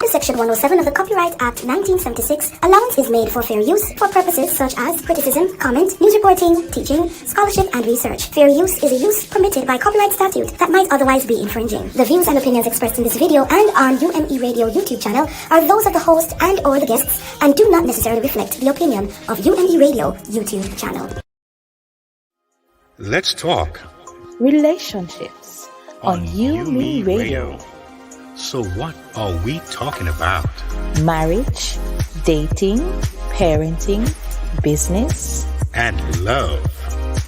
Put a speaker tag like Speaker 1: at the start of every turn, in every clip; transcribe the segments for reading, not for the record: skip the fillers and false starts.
Speaker 1: Section 107 of the Copyright Act 1976, allowance is made for fair use for purposes such as criticism, comment, news reporting, teaching, scholarship, and research. Fair use is a use permitted by copyright statute that might otherwise be infringing. The views and opinions expressed in this video and on UME Radio YouTube channel are those of the host and or the guests and do not necessarily reflect the opinion of UME Radio YouTube channel.
Speaker 2: Let's talk
Speaker 3: relationships on UME Radio.
Speaker 2: So what are we talking about?
Speaker 3: Marriage, dating, parenting, business,
Speaker 2: and love,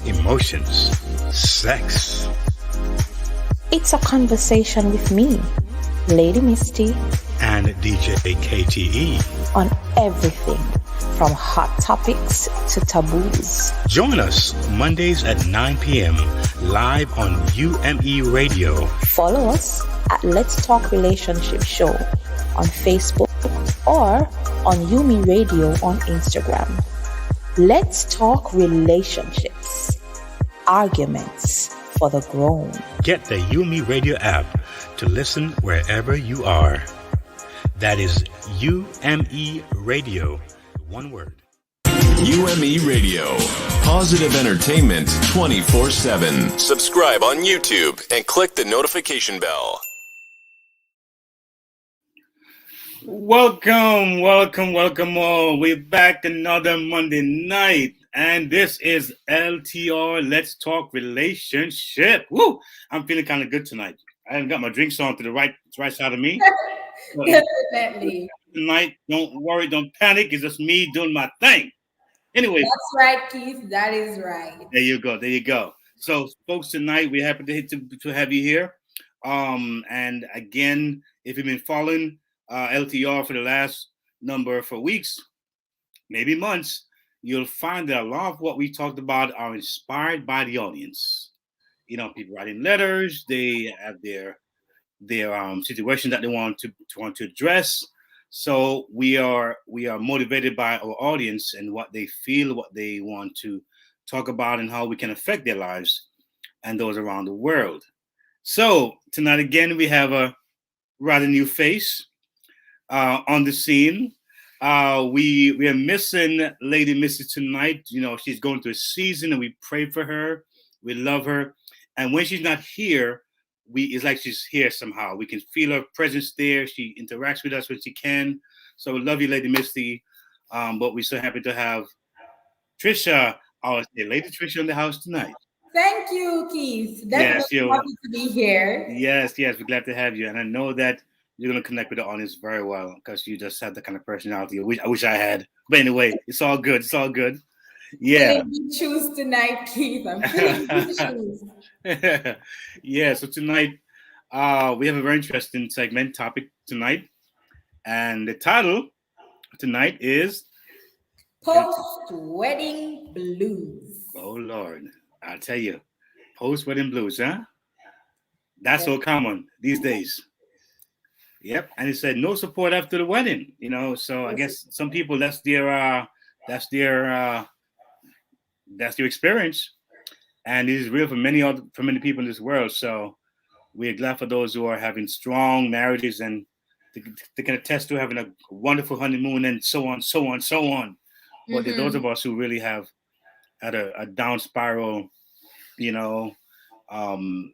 Speaker 2: emotions, sex.
Speaker 3: It's a conversation with me, Lady Misty,
Speaker 2: and DJ KTE
Speaker 3: on everything from hot topics to taboos.
Speaker 2: Join us Mondays at 9 p.m. live on UME Radio.
Speaker 3: Follow us at Let's Talk Relationship Show on Facebook or on UME Radio on Instagram. Let's talk relationships, arguments for the grown.
Speaker 2: Get the UME Radio app to listen wherever you are. That is UME Radio, one word.
Speaker 4: UME Radio, positive entertainment 24/7. Subscribe on YouTube and click the notification bell.
Speaker 5: Welcome all. We're back another Monday night, and this is LTR. Let's talk relationship. Woo! I'm feeling kind of good tonight. I haven't got my drinks on to the right side of me.
Speaker 6: Definitely.
Speaker 5: Tonight, don't worry, don't panic. It's just me doing my thing. Anyway,
Speaker 6: that's right, Keith. That is right.
Speaker 5: There you go. So, folks, tonight we're happy to have you here. And again, if you've been following LTR for the last number of weeks, maybe months, you'll find that a lot of what we talked about are inspired by the audience. You know, people writing letters, they have their situation that they want to address. So we are motivated by our audience and what they feel, what they want to talk about, and how we can affect their lives and those around the world. So tonight again we have a rather new face on the scene. We are missing Lady Misty tonight. You know, she's going through a season, and we pray for her. We love her, and when she's not here, it's like she's here somehow. We can feel her presence there. She interacts with us when she can. So we love you, Lady Misty. But we're so happy to have Trisha, our Lady Trisha, in the house tonight.
Speaker 6: Thank you, Keith. Definitely happy to be here.
Speaker 5: Yes, we're glad to have you. And I know that you're going to connect with the audience very well because you just have the kind of personality I wish I had. But anyway, it's all good. Yeah.
Speaker 6: You choose tonight, Keith. I'm feeling you choose.
Speaker 5: Yeah, so tonight we have a very interesting topic tonight. And the title tonight is
Speaker 6: Post-Wedding Blues.
Speaker 5: Oh, Lord. I'll tell you. Post-wedding blues, huh? That's so common these days. Yep. And he said no support after the wedding. You know, so I guess some people that's their experience, and it is real for many people in this world. So we're glad for those who are having strong marriages and they can attest to having a wonderful honeymoon and so on, so on, so on. But there are those of us who really have had a down spiral, you know,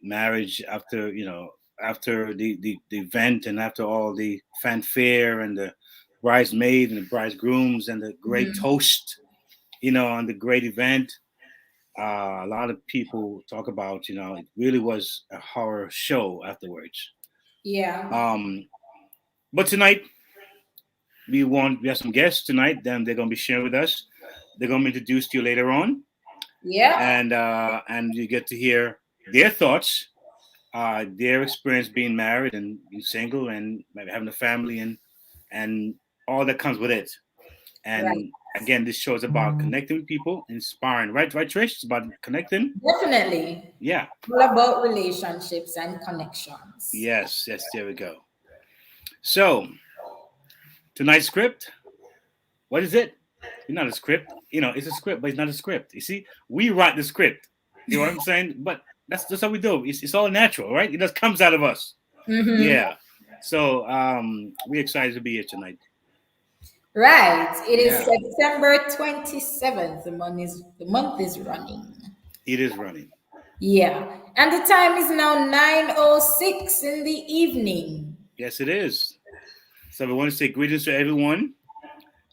Speaker 5: marriage after, you know, after the event and after all the fanfare and the bridesmaid and the bridegrooms and the great toast, you know, on the great event. A lot of people talk about, you know, it really was a horror show afterwards.
Speaker 6: Yeah.
Speaker 5: But tonight we have some guests tonight. Then they're gonna be sharing with us. They're gonna be introduced to you later on,
Speaker 6: Yeah.
Speaker 5: and you get to hear their thoughts, their experience being married and being single and maybe having a family and all that comes with it. And
Speaker 6: Right.
Speaker 5: again, this show is about connecting with people, inspiring. Right, Trish? It's about connecting.
Speaker 6: Definitely.
Speaker 5: Yeah.
Speaker 6: All about relationships and connections.
Speaker 5: Yes. There we go. So tonight's script. What is it? It's not a script. You know, it's a script, but it's not a script. You see, we write the script. You know what I'm saying? But that's how we do. It's all natural, right? It just comes out of us. Yeah. So we're excited to be here tonight.
Speaker 6: Right. It is September 27th. The month is running.
Speaker 5: It is running.
Speaker 6: Yeah. And the time is now 9:06 in the evening.
Speaker 5: Yes, it is. So we want to say greetings to everyone.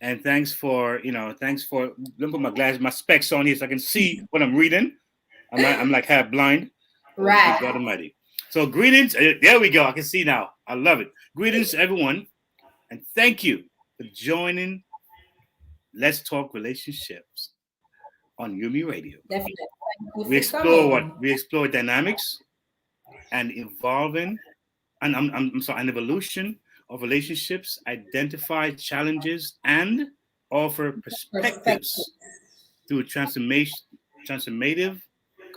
Speaker 5: And thanks for, let me put my specs on here so I can see what I'm reading. I'm like half blind.
Speaker 6: Right.
Speaker 5: God Almighty. So greetings. There we go. I can see now. I love it. Greetings to everyone. And thank you for joining Let's Talk Relationships on Yumi Radio.
Speaker 6: Definitely.
Speaker 5: We explore dynamics and evolving and evolution of relationships, identify challenges, and offer perspectives through transformative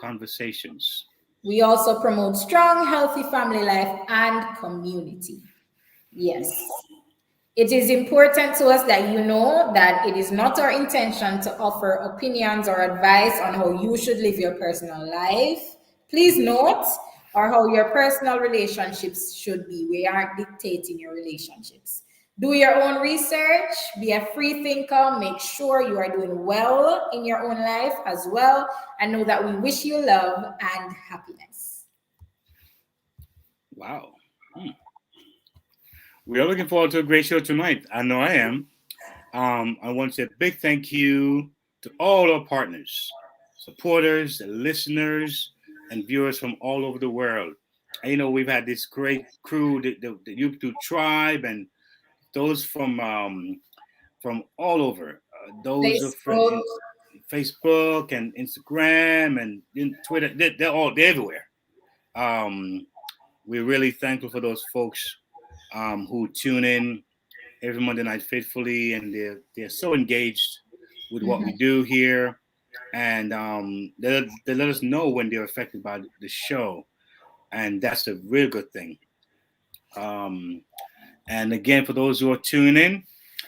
Speaker 5: conversations.
Speaker 6: We also promote strong, healthy family life and community. Yes. It is important to us that you know that it is not our intention to offer opinions or advice on how you should live your personal life. Please note, or how your personal relationships should be. We aren't dictating your relationships. Do your own research, be a free thinker, make sure you are doing well in your own life as well, and know that we wish you love and happiness.
Speaker 5: Wow. We are looking forward to a great show tonight. I know I am. I want to say a big thank you to all our partners, supporters, listeners, and viewers from all over the world. And, you know, we've had this great crew, the YouTube tribe, and those from all over. Those are from Facebook and Instagram and Twitter. They're everywhere. We're really thankful for those folks who tune in every Monday night faithfully, and they're so engaged with what we do here, and they let us know when they're affected by the show, and that's a real good thing. And again, for those who are tuning in,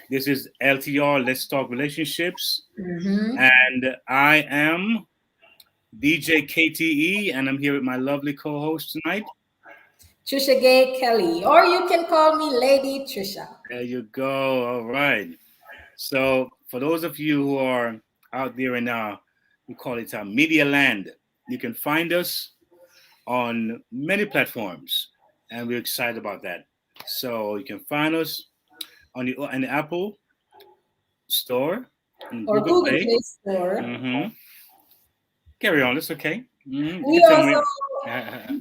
Speaker 5: this is LTR, Let's Talk Relationships, and I am DJ KTE, and I'm here with my lovely co-host tonight,
Speaker 6: Trisha Gay Kelly, or you can call me Lady Trisha.
Speaker 5: There you go. All right. So for those of you who are out there in we call it media land, you can find us on many platforms, and we're excited about that. So you can find us on the Apple Store
Speaker 6: or Google Play Store.
Speaker 5: Carry on. It's okay.
Speaker 6: You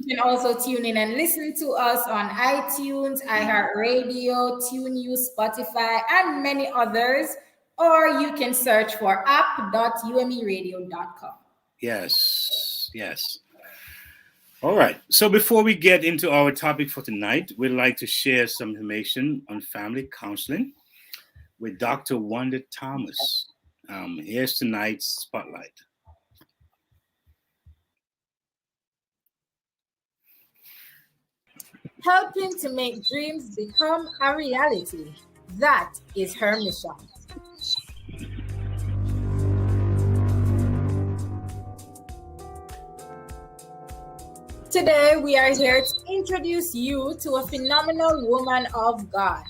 Speaker 6: can also tune in and listen to us on iTunes, iHeartRadio, TuneU, Spotify, and many others. Or you can search for app.umeradio.com.
Speaker 5: Yes. All right. So before we get into our topic for tonight, we'd like to share some information on family counseling with Dr. Wanda Thomas. Here's tonight's spotlight.
Speaker 6: helping to make dreams become a reality. That is her mission. Today, we are here to introduce you to a phenomenal woman of God,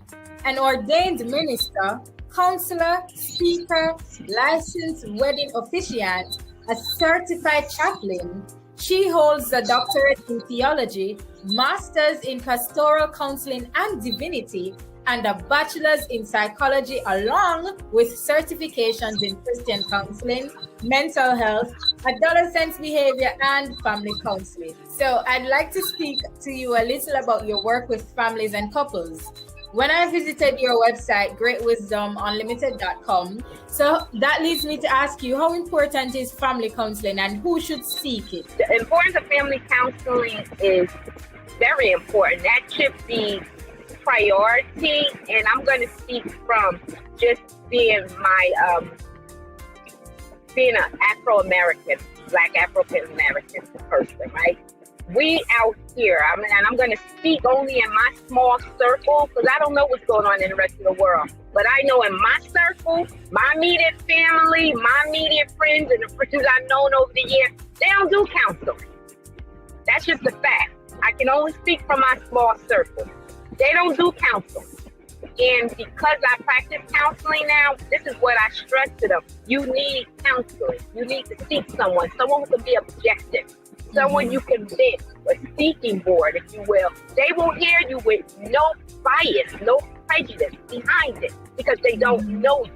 Speaker 6: an ordained minister, counselor, speaker, licensed wedding officiant, a certified chaplain. She holds a doctorate in theology, master's in pastoral counseling and divinity, and a bachelor's in psychology, along with certifications in Christian counseling, mental health, adolescent behavior, and family counseling. So I'd like to speak to you a little about your work with families and couples. When I visited your website, greatwisdomunlimited.com, so that leads me to ask you, how important is family counseling and who should seek it?
Speaker 7: The importance of family counseling is very important. That should be priority, and I'm going to speak from just being being an Afro-American, Black African-American person, right? We out here, and I'm going to speak only in my small circle because I don't know what's going on in the rest of the world. But I know in my circle, my immediate family, my immediate friends, and the friends I've known over the years, they don't do counseling. That's just a fact. I can only speak from my small circle. They don't do counseling. And because I practice counseling now, this is what I stress to them. You need counseling. You need to seek someone who can be objective. Someone you can vent, a speaking board, if you will. They will hear you with no bias, no prejudice behind it because they don't know you.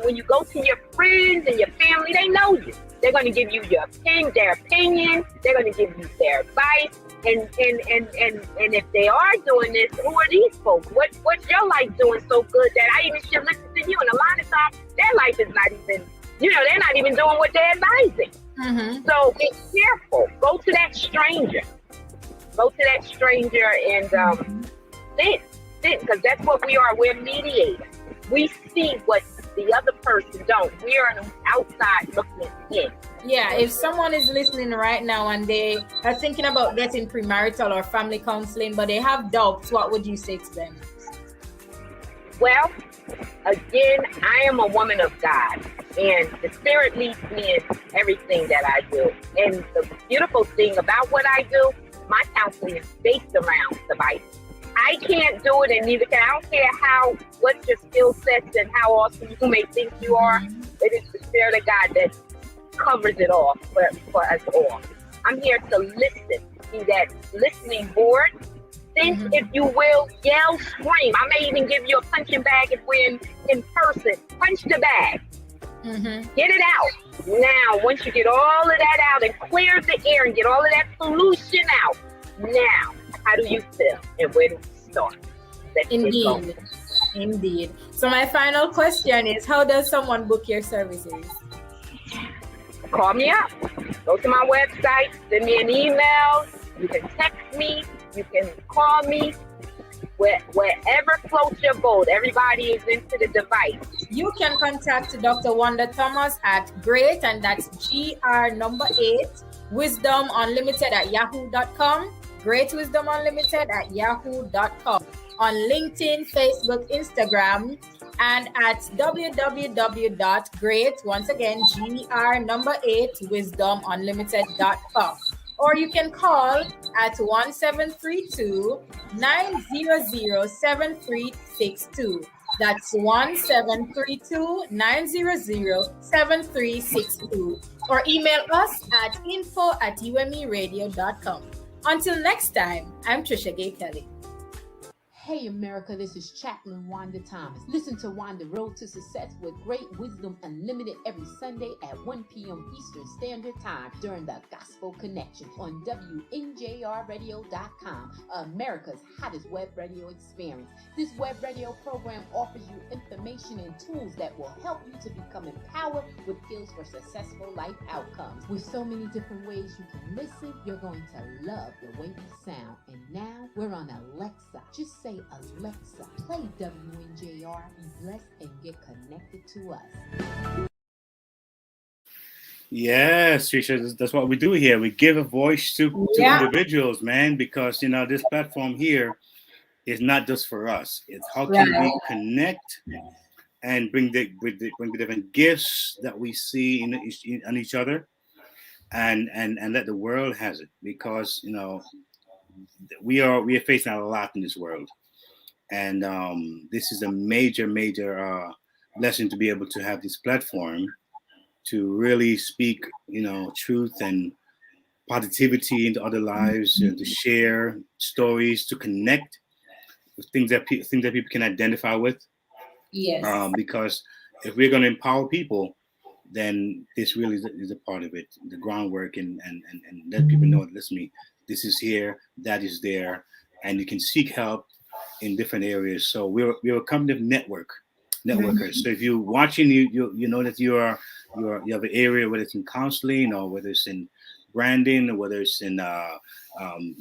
Speaker 7: When you go to your friends and your family, they know you. They're going to give you their opinion. They're going to give you their advice. And if they are doing this, who are these folks? What's your life doing so good that I even should listen to you? And a lot of times, their life is not even, they're not even doing what they're advising. Mm-hmm. So be careful. Go to that stranger. And sit, because that's what we are. We're mediators. We see what the other person don't. We are on the outside looking in.
Speaker 6: Yeah, if someone is listening right now and they are thinking about getting premarital or family counseling, but they have doubts, what would you say to them?
Speaker 7: Well, again, I am a woman of God, and the Spirit leads me in everything that I do. And the beautiful thing about what I do, my counseling is based around the Bible. I can't do it, and neither can I. Don't care what your skill sets and how awesome you may think you are. It is the Spirit of God that covers it all for us all. I'm here to listen, be that listening board. Think, if you will, yell, scream. I may even give you a punching bag if we're in person. Punch the bag. Get it out. Now, once you get all of that out and clear the air and get all of that pollution out, now, how do you feel and where do we start?
Speaker 6: Indeed. So my final question is, how does someone book your services?
Speaker 7: Call me up. Go to my website. Send me an email. You can text me. You can call me. Wherever floats your boat. Everybody is into the device.
Speaker 6: You can contact Dr. Wanda Thomas at GREAT, and that's GR8 wisdomunlimited@yahoo.com. greatwisdomunlimited@yahoo.com. On LinkedIn, Facebook, Instagram, and at www.great, once again, GR8 wisdomunlimited.com. Or you can call at 1732-900-7362. That's 1732-900-7362. Or email us at info@umeradio.com. Until next time, I'm Trisha Gay Kelly.
Speaker 8: Hey America, this is Chaplain Wanda Thomas. Listen to Wanda Road to Success with Great Wisdom Unlimited every Sunday at 1 p.m. Eastern Standard Time during the Gospel Connection on WNJRradio.com, America's hottest web radio experience. This web radio program offers you information and tools that will help you to become empowered with skills for successful life outcomes. With so many different ways you can listen, you're going to love the way we sound. And now we're on Alexa. Just say, Alexa, play WNJR, be blessed, and get connected to us.
Speaker 5: Yes, Trisha, that's what we do here. We give a voice to
Speaker 6: Yeah,
Speaker 5: individuals, man, because this platform here is not just for us. It's how can
Speaker 6: right.
Speaker 5: we connect and bring the different gifts that we see in each other, and let the world has it, because we are facing a lot in this world, and this is a major blessing to be able to have this platform to really speak truth and positivity into other lives, and to share stories, to connect with things that people can identify with.
Speaker 6: Yes.
Speaker 5: Because if we're going to empower people, then this really is a part of it, the groundwork, and let people know that, listen, me, this is here, that is there, and you can seek help in different areas. So we're a company of networkers.
Speaker 6: Mhm.
Speaker 5: So if you're watching, you know that you have an area, whether it's in counseling or whether it's in branding, or whether it's in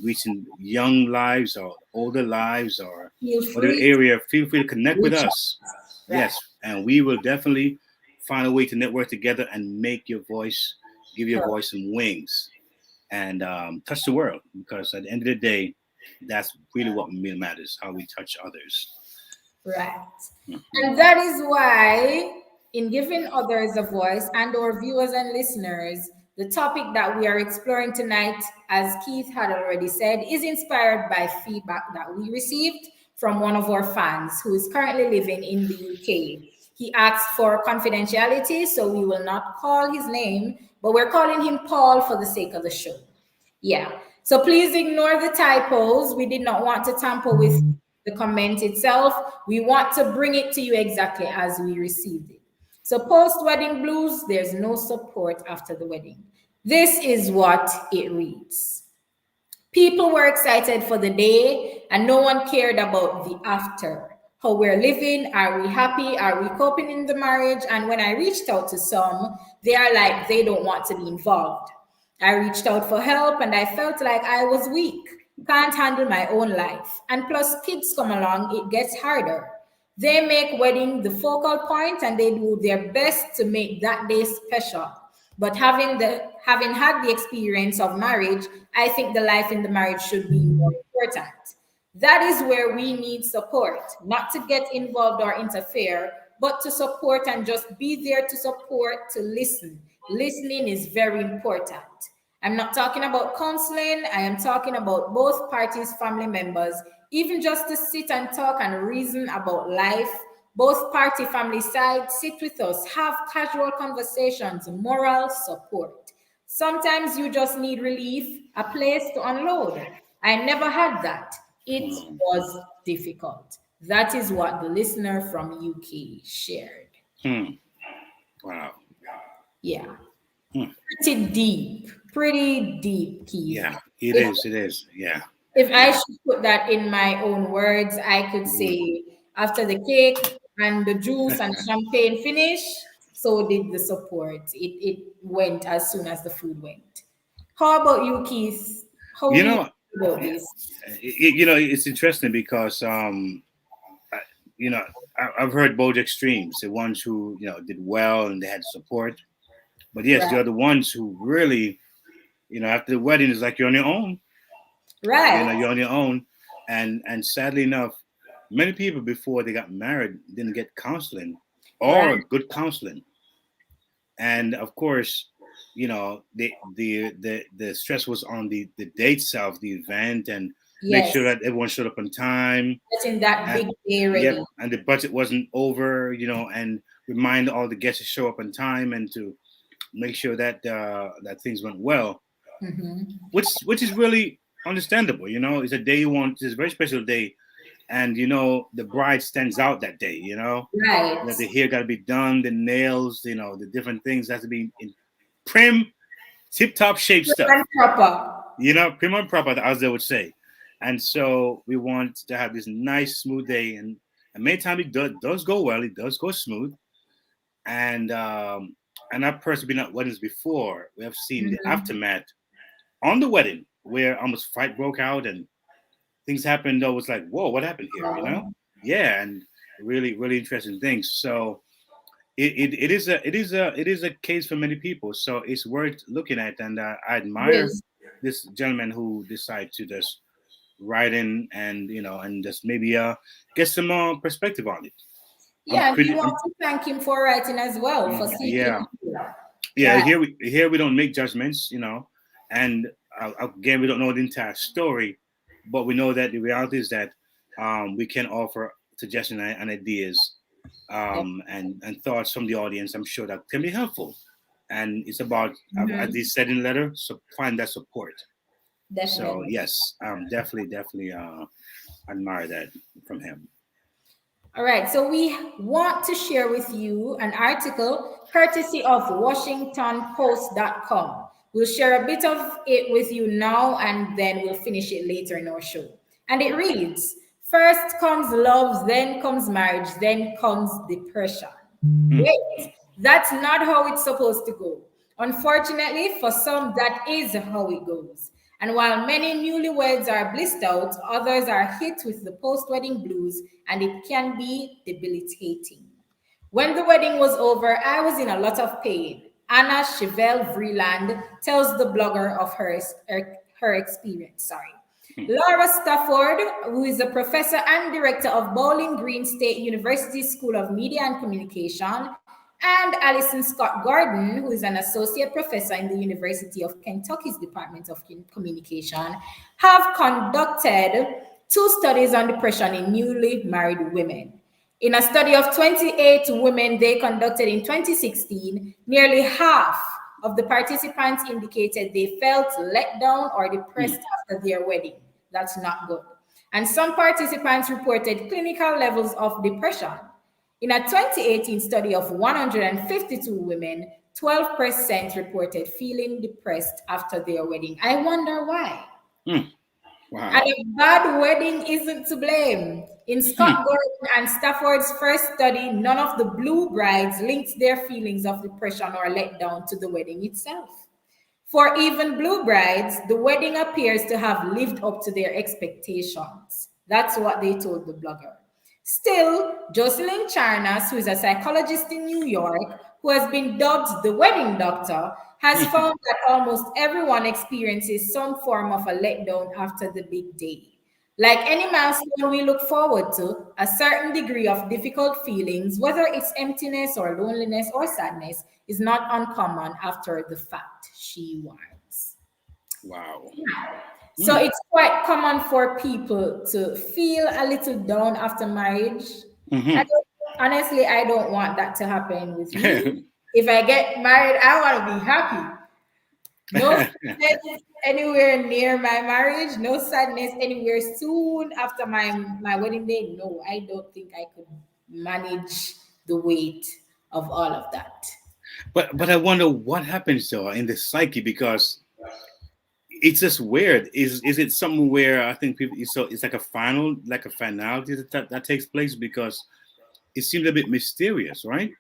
Speaker 5: reaching young lives or older lives, or
Speaker 6: Feel
Speaker 5: whatever
Speaker 6: free to
Speaker 5: area, feel free to connect with
Speaker 6: reach out.
Speaker 5: us.
Speaker 6: Right.
Speaker 5: Yes, and we will definitely find a way to network together and give your
Speaker 6: Perfect.
Speaker 5: voice some wings, and touch the world. Because at the end of the day, that's really what really matters: how we touch others.
Speaker 6: Right.
Speaker 5: Mhm.
Speaker 6: And that is why, in giving others a voice and our viewers and listeners, the topic that we are exploring tonight, as Keith had already said, is inspired by feedback that we received from one of our fans who is currently living in the UK. He asked for confidentiality, so we will not call his name, but we're calling him Paul for the sake of the show. Yeah. So please ignore the typos. We did not want to tamper with the comment itself. We want to bring it to you exactly as we received it. So post wedding blues, there's no support after the wedding. This is what it reads. People were excited for the day and no one cared about the after. How we're living, are we happy, are we coping in the marriage? And when I reached out to some, they are like they don't want to be involved. I reached out for help and I felt like I was weak, can't handle my own life. And plus, kids come along, it gets harder. They make wedding the focal point and they do their best to make that day special. But having had the experience of marriage, I think the life in the marriage should be more important. That is where we need support, not to get involved or interfere, but to support and just be there to support, to listen. Listening is very important. I'm not talking about counseling, I am talking about both parties' family members, even just to sit and talk and reason about life. Both party family side, sit with us, have casual conversations, moral support. Sometimes you just need relief, a place to unload. I never had that. It
Speaker 5: Mm.
Speaker 6: was difficult. That is what the listener from UK shared.
Speaker 5: Hmm. Wow.
Speaker 6: Yeah.
Speaker 5: Hmm.
Speaker 6: Pretty deep, Keith.
Speaker 5: Yeah, it
Speaker 6: If,
Speaker 5: is. It is. Yeah.
Speaker 6: if I
Speaker 5: Yeah.
Speaker 6: should put that in my own words, I could
Speaker 5: Mhm.
Speaker 6: say after the cake and the juice and champagne finish, so did the support. It went as soon as the food went. How about you, Keith? How
Speaker 5: You
Speaker 6: do you
Speaker 5: know,
Speaker 6: feel about this?
Speaker 5: it's interesting because I, I've heard both extremes. The ones who did well and they had support, but yes,
Speaker 6: Right.
Speaker 5: the other ones who really, after the wedding is like you're on your own.
Speaker 6: Right.
Speaker 5: You're on your own, and sadly enough, many people before they got married didn't get counseling
Speaker 6: Right.
Speaker 5: or good counseling, and of course, the stress was on the date itself, the event, and make
Speaker 6: Yes.
Speaker 5: sure that everyone showed up on time.
Speaker 6: Getting that
Speaker 5: And
Speaker 6: big day
Speaker 5: yep,
Speaker 6: ready.
Speaker 5: and the budget wasn't over, and remind all the guests to show up on time and to make sure that that things went well,
Speaker 6: Mhm.
Speaker 5: which is really understandable. It's a day you want. It's a very special day, and the bride stands out that day.
Speaker 6: Right.
Speaker 5: That the hair got to be done, the nails, the different things has to be in prim, tip top shape stuff.
Speaker 6: And proper.
Speaker 5: Prim and proper, as they would say. And so we want to have this nice, smooth day, and many times it does go well. It does go smooth, and I've personally been at weddings before. We have seen the
Speaker 6: Mhm.
Speaker 5: aftermath on the wedding where almost fight broke out and things happened. Though was like, whoa, what happened here?
Speaker 6: Um,
Speaker 5: Yeah, and really, really interesting things. So it is a case for many people. So it's worth looking at, and I admire
Speaker 6: Yes.
Speaker 5: this gentleman who decided to just write in and and just maybe get some perspective on it.
Speaker 6: Yeah, and we want to thank him for writing as well, for seeking.
Speaker 5: Yeah. Here we don't make judgments, and again we don't know the entire story, but we know that the reality is that we can offer suggestions and ideas and thoughts from the audience. I'm sure that can be helpful, and it's about as he said in the letter, so find that support.
Speaker 6: Definitely.
Speaker 5: So yes, definitely admire that from him.
Speaker 6: All right, so we want to share with you an article courtesy of WashingtonPost.com. We'll share a bit of it with you now, and then we'll finish it later in our show. And it reads, first comes love, then comes marriage, then comes depression. Wait, that's not how it's supposed to go. Unfortunately, for some, that is how it goes. And while many newlyweds are blissed out, others are hit with the post-wedding blues, and it can be debilitating. When the wedding was over, I was in a lot of pain. Anna Chevelle Vreeland tells the blogger of her experience. Laura Stafford, who is a professor and director of Bowling Green State University School of Media and Communication, and Alison Scott Gordon, who is an associate professor in the University of Kentucky's Department of Communication, have conducted 2 studies on depression in newly married women. In a study of 28 women they conducted in 2016, nearly half of the participants indicated they felt let down or depressed after their wedding. That's not good. And some participants reported clinical levels of depression. In a 2018 study of 152 women, 12% reported feeling depressed after their wedding. I wonder why.
Speaker 5: Wow.
Speaker 6: And a bad wedding isn't to blame. In Scott Gordon and Stafford's first study, none of the blue brides linked their feelings of depression or letdown to the wedding itself. For even blue brides, the wedding appears to have lived up to their expectations. That's what they told the blogger. Still, Jocelyn Charnas, who is a psychologist in New York, who has been dubbed the wedding doctor, has found that almost everyone experiences some form of a letdown after the big day. Like any milestone we look forward to, a certain degree of difficult feelings, whether it's emptiness or loneliness or sadness, is not uncommon after the fact, she warns.
Speaker 5: Wow.
Speaker 6: So it's quite common for people to feel a little down after marriage. Honestly, I don't want that to happen with me. If I get married, I want to be happy. No sadness anywhere near my marriage, no sadness anywhere soon after my wedding day. No, I don't think I could manage the weight of all of that.
Speaker 5: But I wonder what happens though in the psyche, because it's just weird. Is it something where I think people it's like a finality that takes place, because it seems a bit mysterious, right?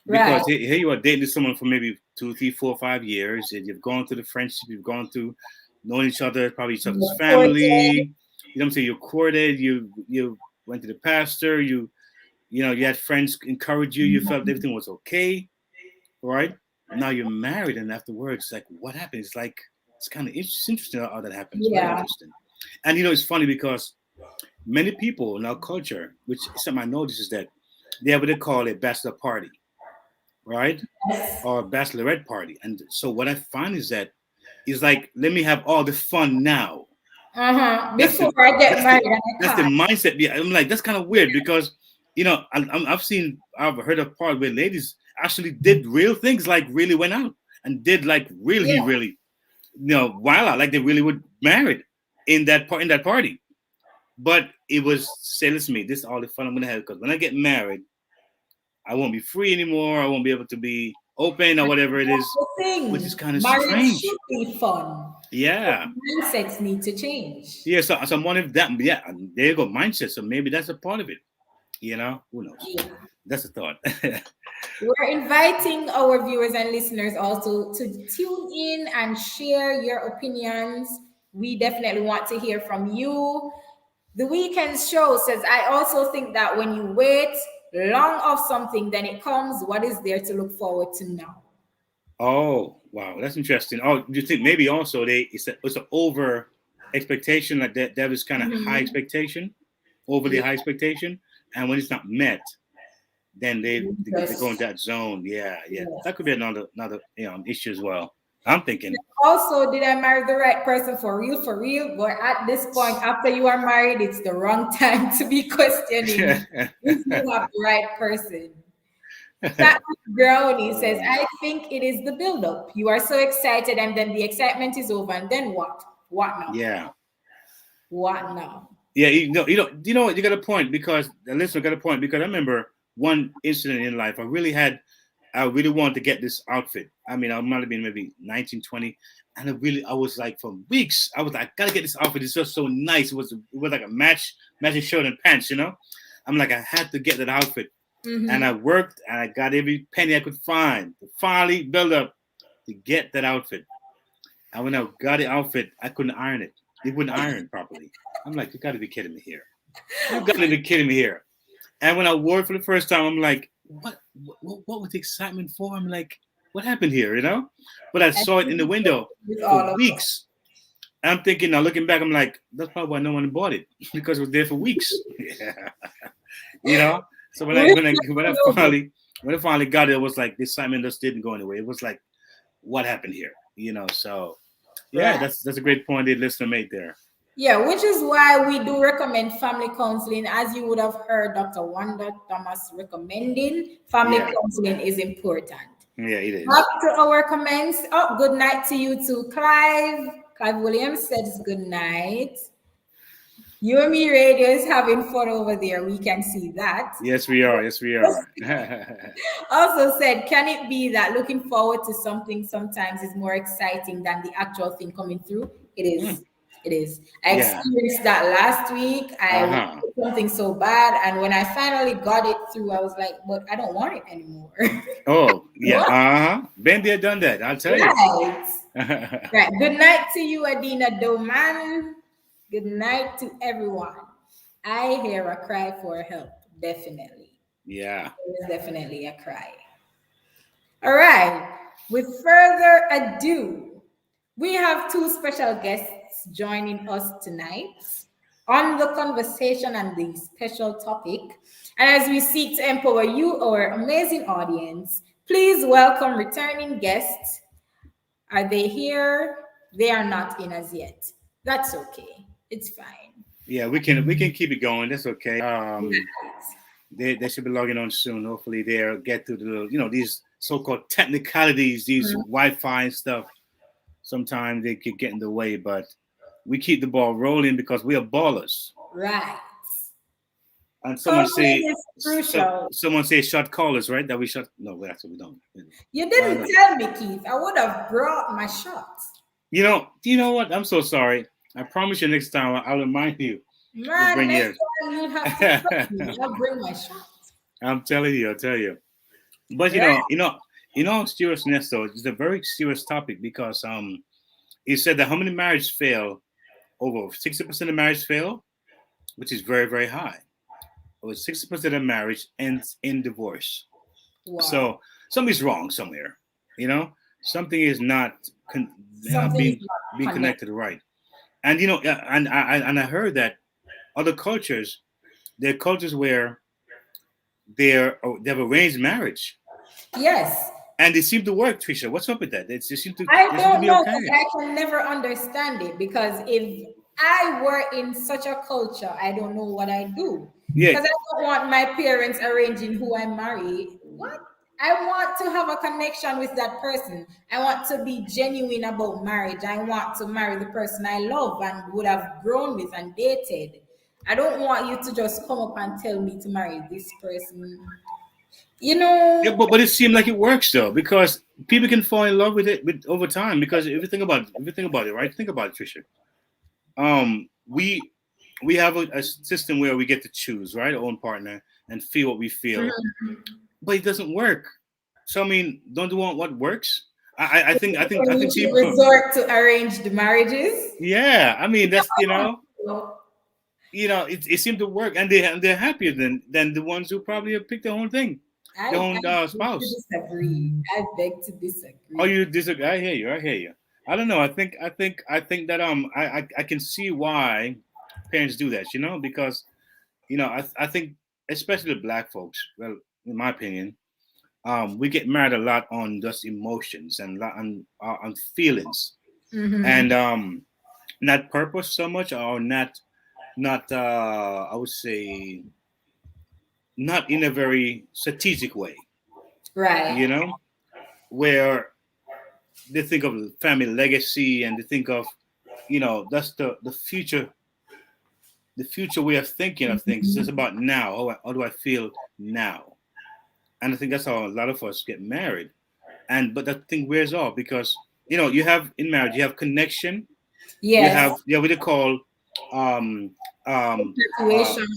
Speaker 5: Because here you are dating someone for maybe 2, 3, 4, 5 years, and you've gone through the friendship, you've gone through knowing each other, probably each other's family. You know what I'm saying? You courted, you went to the pastor, you had friends encourage you, you felt everything was okay, right? Now you're married, and afterwards, like, what happened? It's like it's kind of interesting how that happens.
Speaker 6: Yeah.
Speaker 5: Very interesting. And it's funny because many people in our culture, which something I noticed, is that they have what they call a bachelor party, right? Or a bachelorette party. And so what I find is that it's like, let me have all the fun now.
Speaker 6: Before I get married.
Speaker 5: That's the mindset. Yeah, I'm like, that's kind of weird, because I've heard of part where ladies actually did real things, like really went out and did like really while out, like they really were married in that party. But it was to say, listen to me, this is all the fun I'm gonna have, because when I get married, I won't be free anymore. I won't be able to be open or whatever it is, which is kind of strange.
Speaker 6: Marriage should be fun.
Speaker 5: Yeah.
Speaker 6: Mindsets need to change.
Speaker 5: Yeah, so I'm wondering if that, there you go, mindset. So maybe that's a part of it. Who knows? Yeah. That's a thought.
Speaker 6: We're inviting our viewers and listeners also to tune in and share your opinions. We definitely want to hear from you. The Weekend Show says, I also think that when you wait long of something, then it comes. What is there to look forward to now?
Speaker 5: Oh, wow, that's interesting. Oh, do you think maybe also it's an over expectation, like that was kind of high expectation, overly high expectation, and when it's not met, then they go into that zone. Yeah. That could be another issue as well. I'm thinking.
Speaker 6: Also, did I marry the right person for real? For real? But at this point, after you are married, it's the wrong time to be questioning if you have the right person. That Brownie says, I think it is the build-up. You are so excited, and then the excitement is over, and then what? What now?
Speaker 5: Yeah.
Speaker 6: What now?
Speaker 5: Yeah, you know what, you got a point, because the listener got a point, because I remember one incident in life. I really wanted to get this outfit. I mean, I might have been maybe 19, 20, and I was like, for weeks, I was like, I gotta get this outfit. It's just so nice. It was like a matching shirt and pants, you know. I'm like, I had to get that outfit. And I worked, and I got every penny I could find to finally build up to get that outfit. And when I got the outfit, I couldn't iron it. It wouldn't iron properly. I'm like, you got to be kidding me here. You got to be kidding me here. And when I wore it for the first time, I'm like, what was the excitement for? I'm like, what happened here, you know? But I saw it in the window for weeks. I'm thinking, now looking back, I'm like, that's probably why no one bought it, because it was there for weeks. You know? So when I finally got it, it was like, the excitement just didn't go anywhere. It was like, what happened here? You know, so yeah, that's a great point the listener made there.
Speaker 6: Yeah, which is why we do recommend family counseling. As you would have heard Dr. Wanda Thomas recommending, family counseling is important.
Speaker 5: Yeah, it is.
Speaker 6: Back to our comments. Oh, good night to you too, Clive. Clive Williams says good night. You and Me Radio is having fun over there. We can see that.
Speaker 5: Yes, we are.
Speaker 6: Also said, can it be that looking forward to something sometimes is more exciting than the actual thing coming through? It is. It is. I experienced that last week. I did something so bad, and when I finally got it through, I was like, but I don't want it anymore.
Speaker 5: Oh, yeah. Been there, done that. I'll tell you.
Speaker 6: Right. Good night to you, Adina Doman. Good night to everyone. I hear a cry for help. Definitely.
Speaker 5: Yeah.
Speaker 6: It is definitely a cry. All right. With further ado, we have two special guests joining us tonight on the conversation and the special topic. And as we seek to empower you, our amazing audience, please welcome returning guests. Are they here? They are not in as yet. That's okay. It's fine.
Speaker 5: Yeah, we can keep it going. That's okay. They should be logging on soon. Hopefully they'll get to the these so-called technicalities, these Wi-Fi and stuff. Sometimes they could get in the way, but we keep the ball rolling because we are ballers.
Speaker 6: Right.
Speaker 5: And someone say shot callers, right? That we shot. No, actually we don't.
Speaker 6: You didn't tell me, Keith. I would have brought my shots.
Speaker 5: You know what? I'm so sorry. I promise you next time I'll remind you.
Speaker 6: Man, next time you'll have to trust me. I'll bring my shots.
Speaker 5: I'll tell you. But you know, seriousness though, it's a very serious topic because it said that how many marriages fail? Over 60% of marriages fail, which is very, very high. Over 60% of marriage ends in divorce. Wow. So something's wrong somewhere. Something is not being connected right. And and I heard that other cultures, there are cultures where they have arranged marriage.
Speaker 6: Yes.
Speaker 5: And they seem to work, Trisha. What's up with that? They seem to.
Speaker 6: I don't know. Okay. I can never understand it because if I were in such a culture, I don't know what I do. Yeah. Because I don't want my parents arranging who I marry. What? I want to have a connection with that person. I want to be genuine about marriage. I want to marry the person I love and would have grown with and dated. I don't want you to just come up and tell me to marry this person.
Speaker 5: Yeah, but it seemed like it works though, because people can fall in love with it over time. Because if you think about it, right? Think about it, Trisha. We have a system where we get to choose, right, our own partner and feel what we feel, but it doesn't work. So I mean, don't you want what works? I think people
Speaker 6: resort to arranged marriages.
Speaker 5: Yeah, I mean that's it seemed to work, and they're happier than the ones who probably have picked their own thing,
Speaker 6: I
Speaker 5: their own
Speaker 6: beg to
Speaker 5: spouse.
Speaker 6: disagree. I beg to
Speaker 5: Oh,
Speaker 6: disagree.
Speaker 5: you disagree? I hear you. I hear you. I don't know. I think that I can see why parents do that. Because I think especially the black folks. Well, in my opinion, we get married a lot on just emotions and on feelings,
Speaker 6: Mm-hmm.
Speaker 5: and not purpose so much, or not I would say not in a very strategic way. You
Speaker 6: Right.
Speaker 5: know, where they think of family legacy, and they think of that's the future way of thinking of things. It's just about now. How do I feel now? And I think that's how a lot of us get married. But that thing wears off, because you have in marriage, you have connection,
Speaker 6: Yes.
Speaker 5: you have what they call um uh
Speaker 6: Situation.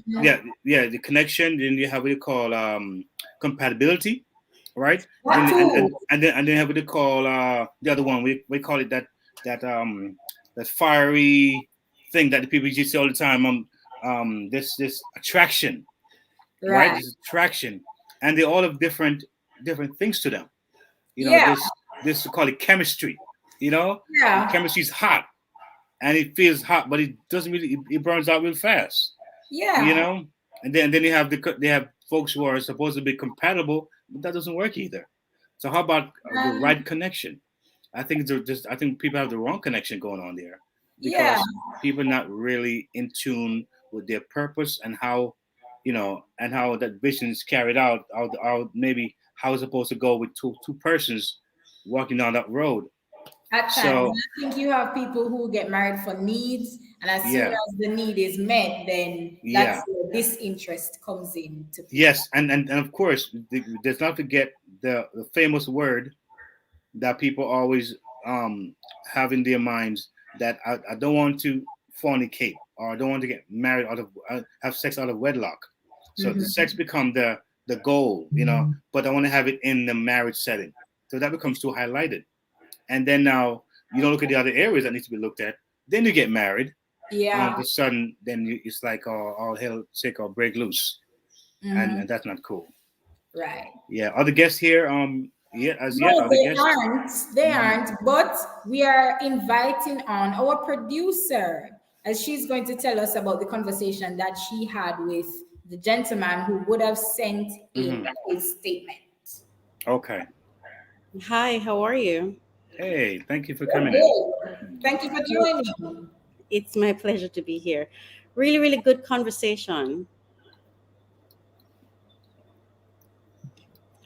Speaker 5: yeah, the connection. Then you have what they call compatibility, right?
Speaker 6: That too.
Speaker 5: And then you have what they call the other one. We call it that fiery thing that the people used to say all the time. This attraction, right?
Speaker 6: Right.
Speaker 5: This attraction, and they all have different things to them.
Speaker 6: Yeah.
Speaker 5: This we call it chemistry. And
Speaker 6: Yeah.
Speaker 5: chemistry is hot, and it feels hot, but it doesn't really. It burns out real fast. You
Speaker 6: Yeah.
Speaker 5: know, and then they have folks who are supposed to be compatible, but that doesn't work either. So how about the
Speaker 6: Um,
Speaker 5: right connection? I think people have the wrong connection going on there,
Speaker 6: yeah.
Speaker 5: because people are not really in tune with their purpose, and how that vision is carried out, how maybe how it's supposed to go with two persons walking down that road.
Speaker 6: At times,
Speaker 5: So
Speaker 6: and I think you have people who get married for needs, and as soon
Speaker 5: yeah,
Speaker 6: as the need is met, then that's
Speaker 5: yeah.
Speaker 6: where disinterest comes into play.
Speaker 5: Yes, and of course, let's not forget the famous word that people always have in their minds, that I don't want to fornicate, or I don't want to get married out of have sex out of wedlock. So the
Speaker 6: Mhm.
Speaker 5: sex become the goal, but I want to have it in the marriage setting. So that becomes too highlighted. And then now you don't look at the other areas that need to be looked at. Then you get married, and all of
Speaker 6: Yeah.
Speaker 5: a sudden, then it's like all hell sick or break loose, and
Speaker 6: Mhm.
Speaker 5: that's not cool.
Speaker 6: Right.
Speaker 5: Yeah, other guests here. Yeah, as yet,
Speaker 6: No,
Speaker 5: other
Speaker 6: they
Speaker 5: guests.
Speaker 6: aren't. They
Speaker 5: Mhm.
Speaker 6: aren't. But we are inviting on our producer, as she's going to tell us about the conversation that she had with the gentleman who would have sent in
Speaker 5: Mhm.
Speaker 6: his statement.
Speaker 5: Okay.
Speaker 9: Hi, how are you?
Speaker 5: Hey, thank you for
Speaker 6: We're
Speaker 5: coming in.
Speaker 6: good. Thank you for joining.
Speaker 9: It's my pleasure to be here. Really, really good conversation.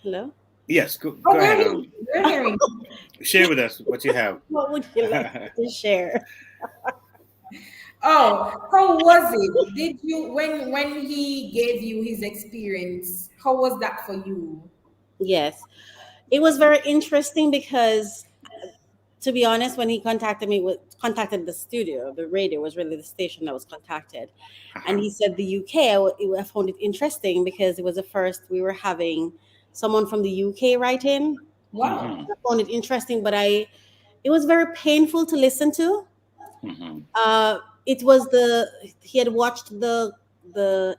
Speaker 9: Hello?
Speaker 5: Yes, go,
Speaker 6: Oh,
Speaker 5: go ahead.
Speaker 6: we're hearing.
Speaker 5: Share with us what you have.
Speaker 9: What would you like to share?
Speaker 6: Oh, how was it? Did you when he gave you his experience? How was that for you?
Speaker 9: Yes, it was very interesting because, to be honest, when he contacted me, with contacted the studio, the radio was really the station that was contacted, and
Speaker 5: Uh-huh.
Speaker 9: he said the UK. I found it interesting because it was the first we were having someone from the UK write in.
Speaker 6: Wow.
Speaker 5: Mhm.
Speaker 9: I found it interesting, but it was very painful to listen to.
Speaker 5: Mhm.
Speaker 9: It was he had watched the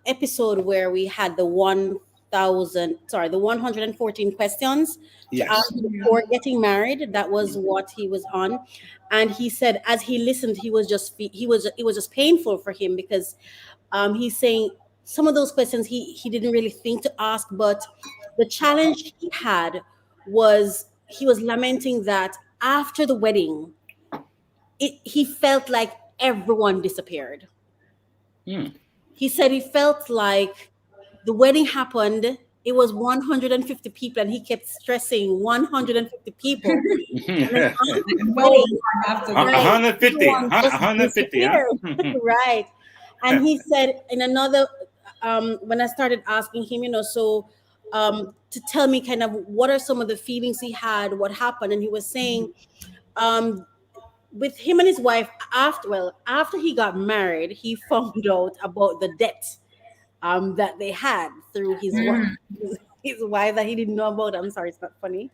Speaker 9: episode where we had the 114 questions to
Speaker 5: Yes.
Speaker 9: ask before getting married. That was what he was on, and he said as he listened, he was just he was it was just painful for him because he's saying some of those questions he didn't really think to ask, but the challenge he had was he was lamenting that after the wedding he felt like everyone disappeared.
Speaker 5: Mm.
Speaker 9: He said he felt like the wedding happened, it was 150 people, and he kept stressing 150 people. And then after the
Speaker 6: No
Speaker 9: wedding,
Speaker 6: one after the
Speaker 5: A
Speaker 9: right,
Speaker 6: wedding.
Speaker 5: 150,
Speaker 9: everyone just
Speaker 5: 150, huh?
Speaker 9: disappeared. Right. And he said in another, when I started asking him, to tell me kind of what are some of the feelings he had, what happened, and he was saying, um, with him and his wife after he got married he found out about the debt that they had through his wife,
Speaker 6: Mm.
Speaker 9: his wife that he didn't know about. I'm sorry, it's not funny.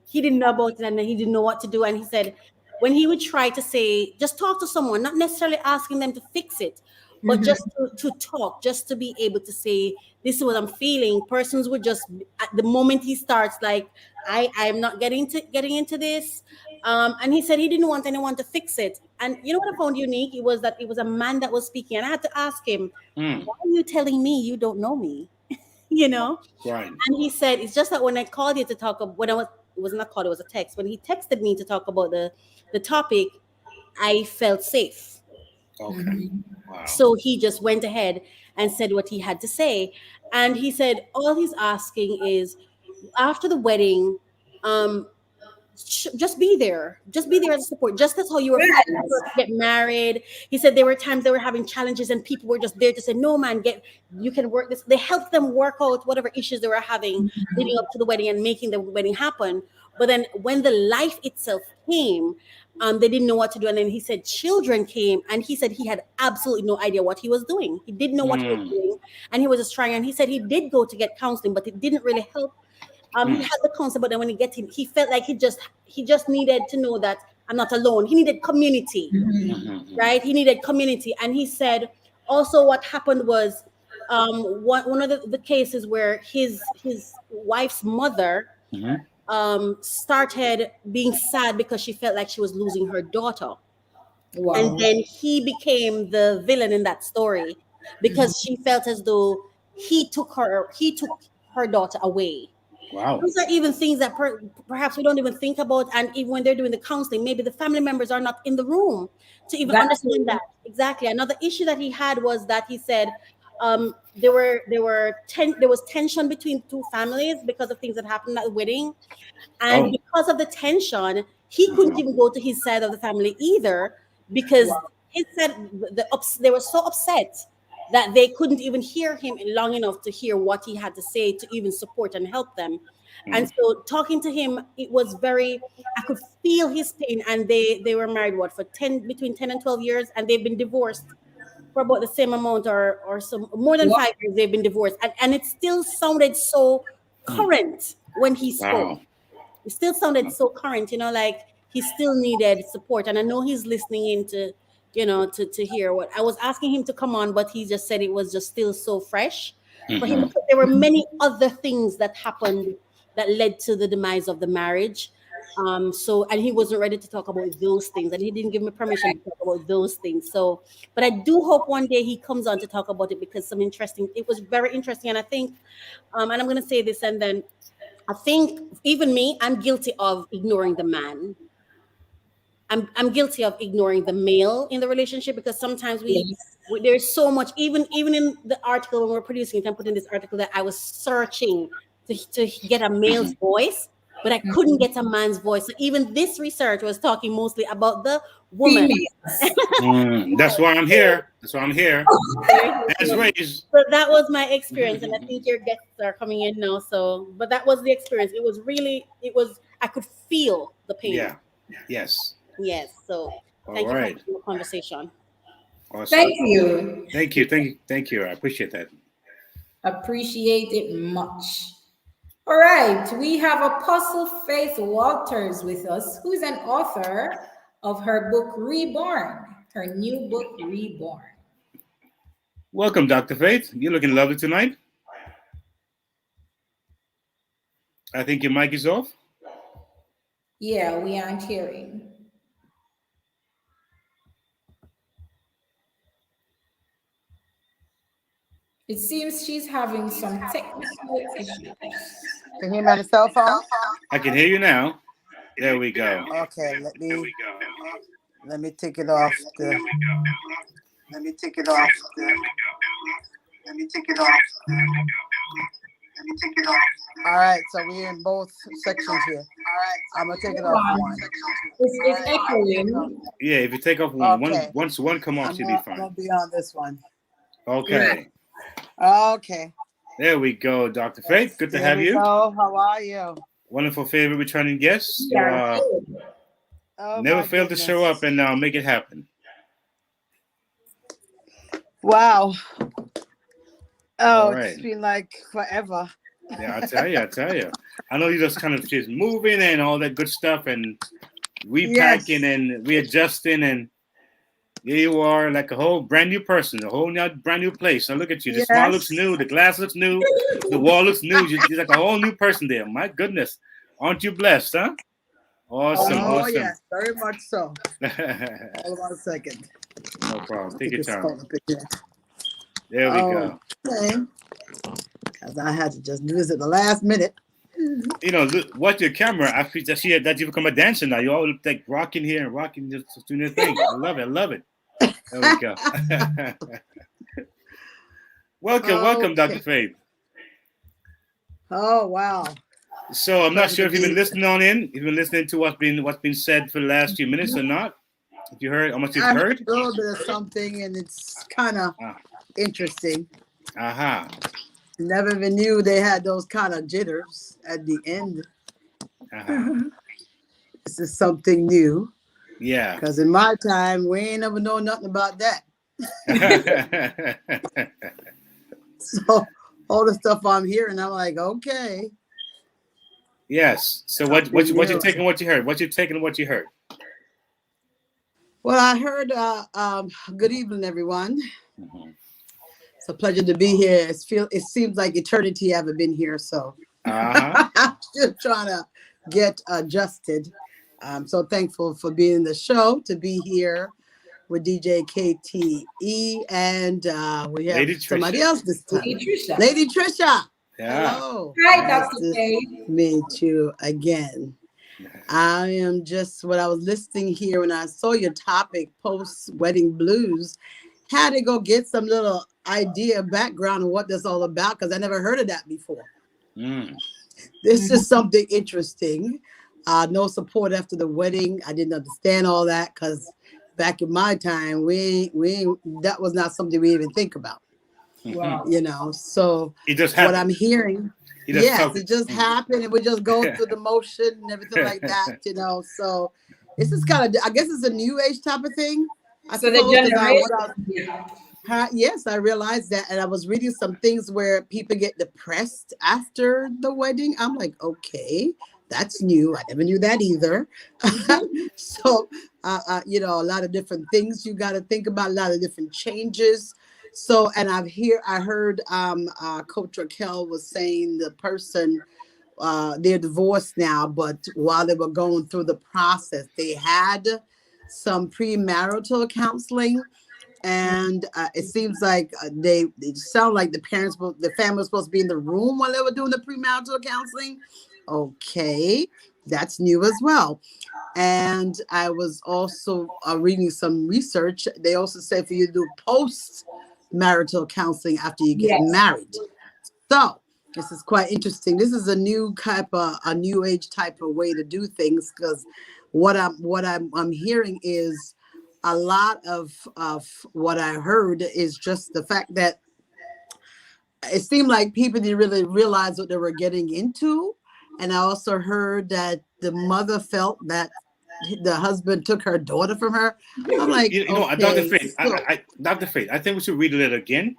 Speaker 9: He didn't know about it, and then he didn't know what to do, and he said when he would try to say just talk to someone, not necessarily asking them to fix it, but just to talk, just to be able to say, this is what I'm feeling. Persons would just, at the moment he starts, like, I'm not getting into this. And he said he didn't want anyone to fix it. And you know what I found unique? It was that it was a man that was speaking. And I had to ask him, why are you telling me you don't know me? You know?
Speaker 5: Right.
Speaker 9: And he said, it's just that when I called you to talk about, it was not called, it was a text. When he texted me to talk about the topic, I felt safe.
Speaker 5: Okay. Wow.
Speaker 9: So he just went ahead and said what he had to say. And he said, all he's asking is, after the wedding, just be there. Just be there as a support. Just as how you were fighting to get married. He said there were times they were having challenges and people were just there to say, no, man, you can work this. They helped them work out whatever issues they were having leading up to the wedding and making the wedding happen. But then when the life itself came, they didn't know what to do. And then he said children came, and he said he had absolutely no idea what he was doing. He didn't know what he was doing, and he was just trying. And he said he did go to get counseling, but it didn't really help. He had the counseling, but then when he felt like he just needed to know that I'm not alone. He needed community, right? He needed community. And he said also what happened was one of the cases where his wife's mother started being sad because she felt like she was losing her daughter. Wow. And then he became the villain in that story because she felt as though he took her daughter away.
Speaker 5: Wow.
Speaker 9: Those are even things that perhaps we don't even think about. And even when they're doing the counseling, maybe the family members are not in the room to even understand that. Exactly. Another issue that he had was that he said there was tension between two families because of things that happened at the wedding. And because of the tension, he couldn't even go to his side of the family either, because he said they were so upset that they couldn't even hear him long enough to hear what he had to say to even support and help them. And so talking to him, it was I could feel his pain. And they were married, between 10 and 12 years, and they've been divorced for about the same amount or some more than 5 years. They've been divorced. And it still sounded so current when he spoke. Wow. It still sounded so current, like he still needed support. And I know he's listening in to hear what I was asking him to come on, but he just said it was just still so fresh for him. Because there were many other things that happened that led to the demise of the marriage. And he wasn't ready to talk about those things, and he didn't give me permission to talk about those things. So, but I do hope one day he comes on to talk about it, because it was very interesting. And I think, and I'm going to say this, and then I think even me, I'm guilty of ignoring the man. I'm guilty of ignoring the male in the relationship, because sometimes there's so much, even in the article when we're producing it, I'm putting this article that I was searching to get a male's voice, but I couldn't get a man's voice. So even this research was talking mostly about the woman.
Speaker 5: That's why I'm here. As raised.
Speaker 9: So that was my experience, and I think your guests are coming in now. So, but that was the experience. I could feel the pain.
Speaker 5: Yeah. Yes.
Speaker 9: Yes. So thank you for the conversation.
Speaker 5: Awesome. Thank you. I appreciate that.
Speaker 6: Appreciate it much. All right. We have Apostle Faith Walters with us, who's an author of her book Reborn, her new book Reborn.
Speaker 5: Welcome, Dr. Faith. You're looking lovely tonight. I think your mic is off.
Speaker 6: Yeah, we aren't hearing. It seems she's having some technical issues.
Speaker 10: Can you hear me on the cell phone?
Speaker 5: I can hear you now. There we go.
Speaker 10: Okay, let me take it off. Let me take it off. All right, so we're in both sections here. All right, I'm gonna take it off one.
Speaker 6: It's echoing.
Speaker 5: Yeah, if you take off one, once one come off, you'll be fine.
Speaker 10: I'm gonna be on this one.
Speaker 5: Okay.
Speaker 10: Okay.
Speaker 5: There we go, Dr. Faith. Good to have you.
Speaker 10: Hello, how are you?
Speaker 5: Wonderful favorite returning guest. Never fail to show up and make it happen.
Speaker 10: Wow. Oh, it's been like forever.
Speaker 5: Yeah, I tell you. I know you just moving and all that good stuff and repacking and readjusting, and Here you are, like a whole brand new person, a whole brand new place. Now look at you. The smile looks new. The glass looks new. The wall looks new. You're like a whole new person there. My goodness. Aren't you blessed, huh? Awesome.
Speaker 10: Oh,
Speaker 5: Awesome.
Speaker 10: yes, very much so. Hold on a second.
Speaker 5: No problem. Take your time.
Speaker 10: There
Speaker 5: we go.
Speaker 10: Okay. Because I had to just do this at the last minute.
Speaker 5: You know, watch your camera. I see that you become a dancer now. You all look like rocking here and rocking, just doing your thing. I love it. I love it. There we go. Welcome, Dr. Faith.
Speaker 10: Oh, wow.
Speaker 5: So I'm not sure if you've been listening You've been listening to what's been said for the last few minutes or not. If you heard, how much you've heard?
Speaker 10: A little bit of something, and it's kind of interesting.
Speaker 5: Uh-huh.
Speaker 10: Never even knew they had those kind of jitters at the end.
Speaker 5: Uh-huh.
Speaker 10: This is something new.
Speaker 5: Yeah.
Speaker 10: Because in my time, we ain't never know nothing about that. So all the stuff I'm hearing, I'm like, okay.
Speaker 5: Yes. So what you taking? What you heard? What you taking? What you heard?
Speaker 10: Well, I heard. Good evening, everyone. Mm-hmm. It's a pleasure to be here. It seems like eternity I haven't been here, so I'm still trying to get adjusted. I'm so thankful for being in the show, to be here with DJ KTE, and we have
Speaker 5: Lady
Speaker 10: somebody
Speaker 5: Trisha.
Speaker 10: Else this time. Lady Trisha.
Speaker 5: Yeah.
Speaker 10: Hello.
Speaker 6: Hi, Dr. K.
Speaker 10: Meet you again. I am just, when I was listening here, when I saw your topic, post-wedding blues, had to go get some little idea, background of what that's all about, because I never heard of that before. This is something interesting. No support after the wedding. I didn't understand all that, because back in my time, that was not something we even think about.
Speaker 6: Wow.
Speaker 10: You know, so what I'm hearing, it just happened, and we just go through the motion and everything like that, you know. So this is kind of, I guess it's a new age type of thing. Yes, I realized that, and I was reading some things where people get depressed after the wedding. I'm like, okay, that's new. I never knew that either. So, you know, a lot of different things you got to think about, a lot of different changes. So, and I heard Coach Raquel was saying the person, they're divorced now, but while they were going through the process, they had some premarital counseling. And it seems like they sound like the family was supposed to be in the room while they were doing the premarital counseling. Okay, that's new as well. And I was also reading some research. They also say for you to do post-marital counseling after you get married. So this is quite interesting. This is a new new age type of way to do things, because what I'm hearing is a lot of what I heard is just the fact that it seemed like people didn't really realize what they were getting into. And I also heard that the mother felt that the husband took her daughter from her. I'm like,
Speaker 5: Dr. Faith, Dr. Faith, I think we should read it again.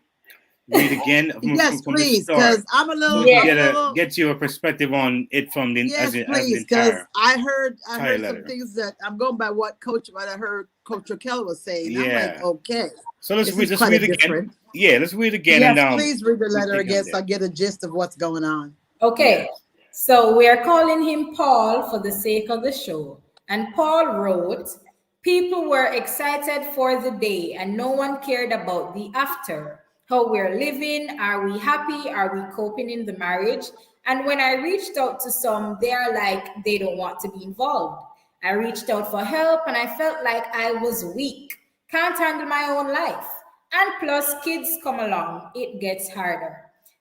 Speaker 5: Read again.
Speaker 10: Yes, please, because I'm a little.
Speaker 5: Get you a perspective on it from the
Speaker 10: please, because I heard some things that I'm going by what I heard Coach Raquel was saying. I'm like, okay.
Speaker 5: So let's read it again.
Speaker 10: Different.
Speaker 5: Yeah, let's read it again.
Speaker 10: Yes, please read the letter again so I get a gist of what's going on.
Speaker 6: Okay, so we are calling him Paul for the sake of the show. And Paul wrote, people were excited for the day and no one cared about the after. How we're living, are we happy, are we coping in the marriage? And when I reached out to some, they're like, they don't want to be involved. I reached out for help and I felt like I was weak, can't handle my own life. And plus kids come along, it gets harder.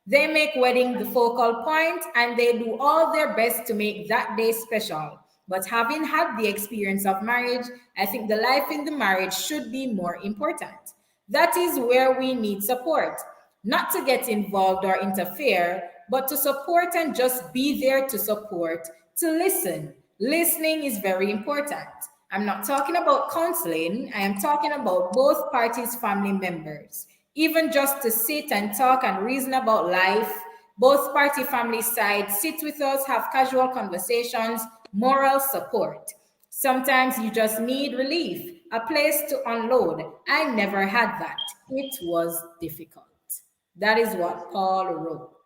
Speaker 6: They make wedding the focal point and they do all their best to make that day special. But having had the experience of marriage, I think the life in the marriage should be more important. That is where we need support, not to get involved or interfere, but to support and just be there to support, to listen. Listening is very important. I'm not talking about counseling. I am talking about both parties' family members. Even just to sit and talk and reason about life, both party family sides sit with us, have casual conversations, moral support. Sometimes you just need relief. a place to unload. I never had that. It was difficult. That is what Paul wrote.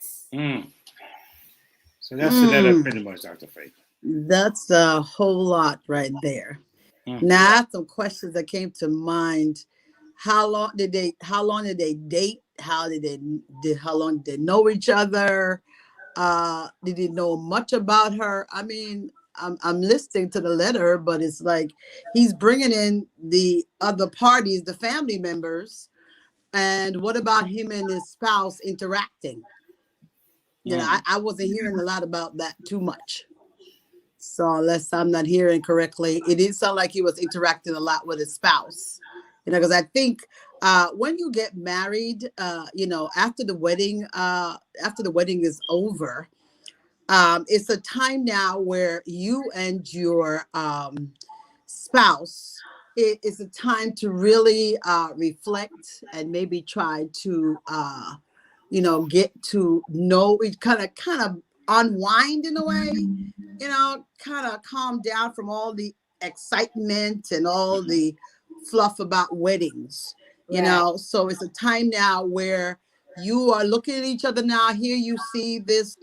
Speaker 5: So that's the letter pretty much, Dr. Faith.
Speaker 10: That's a whole lot right there. Now, I have some questions that came to mind. How long did they date? How long did how long did they know each other? Did he know much about her? I mean, I'm listening to the letter, but it's like he's bringing in the other parties, the family members. And what about him and his spouse interacting? You know, I wasn't hearing a lot about that too much. So unless I'm not hearing correctly, it did sound like he was interacting a lot with his spouse. You know, because I think when you get married, you know, after the wedding is over, it's a time now where you and your spouse, it is a time to really reflect and maybe try to, you know, get to know it, kind of unwind in a way, you know, kind of calm down from all the excitement and all the fluff about weddings, you know. So it's a time now where you are looking at each other now. Here you see this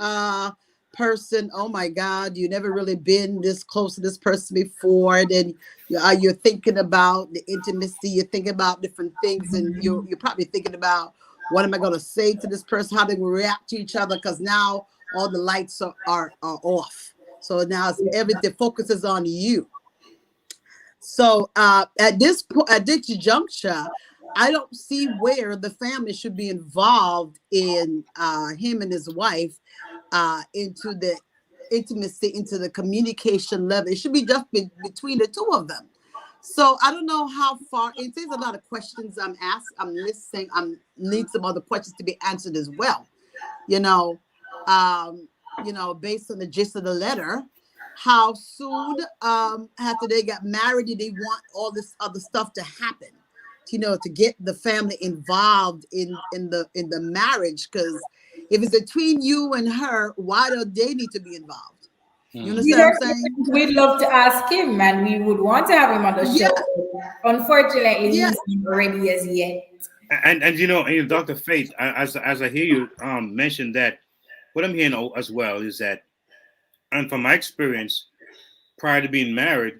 Speaker 10: person. Oh my God, you never really been this close to this person before. Then you're thinking about the intimacy. You're thinking about different things, and you're probably thinking about, what am I going to say to this person? How they will react to each other? Because now all the lights are off. So now everything focuses on you. So at this juncture, I don't see where the family should be involved in him and his wife into the intimacy, into the communication level. It should be just between the two of them. So I don't know how far. It is a lot of questions I'm asked. I'm listening. I need some other questions to be answered as well. You know, based on the gist of the letter. How soon after they got married did they want all this other stuff to happen? You know, to get the family involved in the marriage. Because if it's between you and her, why do they need to be involved? You understand what I'm saying?
Speaker 6: We'd love to ask him, and we would want to have him on the show. Unfortunately, he's not ready as yet.
Speaker 5: And you know, Dr. Faith, as I hear you mention that, what I'm hearing as well is that, and from my experience prior to being married,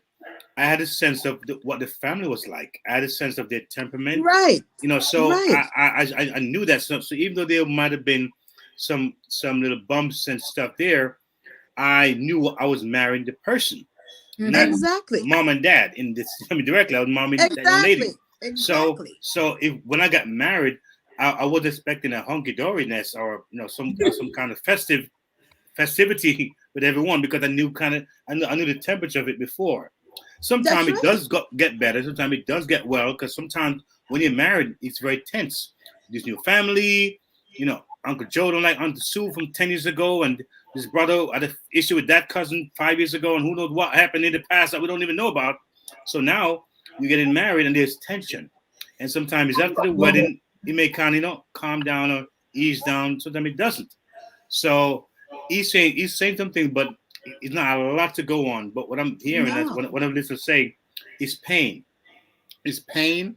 Speaker 5: I had a sense of what the family was like. I had a sense of their temperament,
Speaker 10: right?
Speaker 5: You know, so
Speaker 10: right.
Speaker 5: I knew that. So even though there might have been some little bumps and stuff there, I knew I was marrying the person, not
Speaker 10: exactly
Speaker 5: mom and dad. In this, I mean, directly, I was mom and lady.
Speaker 10: Exactly.
Speaker 5: So if when I got married, I was expecting a hunky doriness or some kind of festivity with everyone, because I knew the temperature of it before. Sometimes it does get better. Sometimes it does get well, because sometimes when you're married, it's very tense. This new family, Uncle Joe don't like Aunt Sue from 10 years ago, and this brother had an issue with that cousin 5 years ago, and who knows what happened in the past that we don't even know about. So now you're getting married, and there's tension. And sometimes after the wedding, it may kind of calm down or ease down. Sometimes it doesn't. So he's saying something, but it's not a lot to go on. But what I'm hearing, that's what I'm listening to say, is pain. It's pain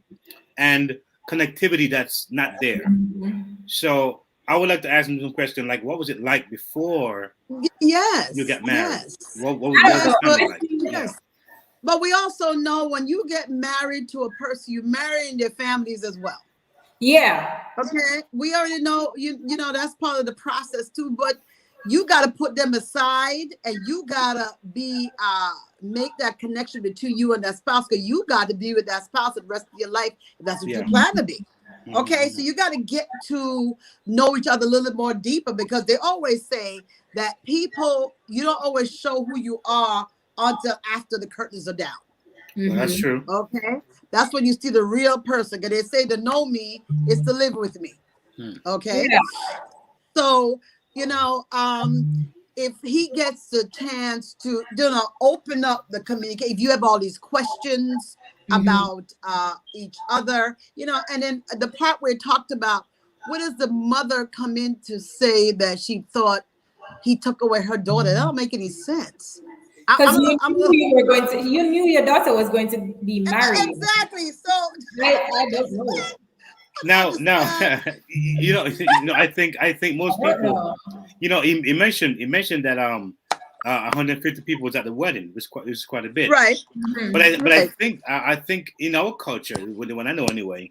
Speaker 5: and connectivity that's not there. So I would like to ask him some question, like, what was it like before you got married?
Speaker 10: Yes.
Speaker 5: What was it like?
Speaker 10: Yes. But we also know when you get married to a person, you marry in their families as well.
Speaker 6: Yeah.
Speaker 10: Okay. We already know, you know, that's part of the process too, but you got to put them aside, and you got to make that connection between you and that spouse, because you got to be with that spouse the rest of your life if that's what you plan to be. Okay, so you got to get to know each other a little bit more deeper, because they always say that people, you don't always show who you are until after the curtains are down.
Speaker 5: Well, that's true.
Speaker 10: Okay, that's when you see the real person, because they say to know me is to live with me. Okay, so if he gets the chance to open up the communication, if you have all these questions about each other, and then the part where it talked about, what does the mother come in to say that she thought he took away her daughter? That don't make any sense.
Speaker 6: Because you knew your daughter was going to be married.
Speaker 10: Exactly. So
Speaker 6: I don't know.
Speaker 5: Now, I think most people, he mentioned that 150 people was at the wedding. It was quite a bit,
Speaker 10: right?
Speaker 5: But I think in our culture, when I know anyway,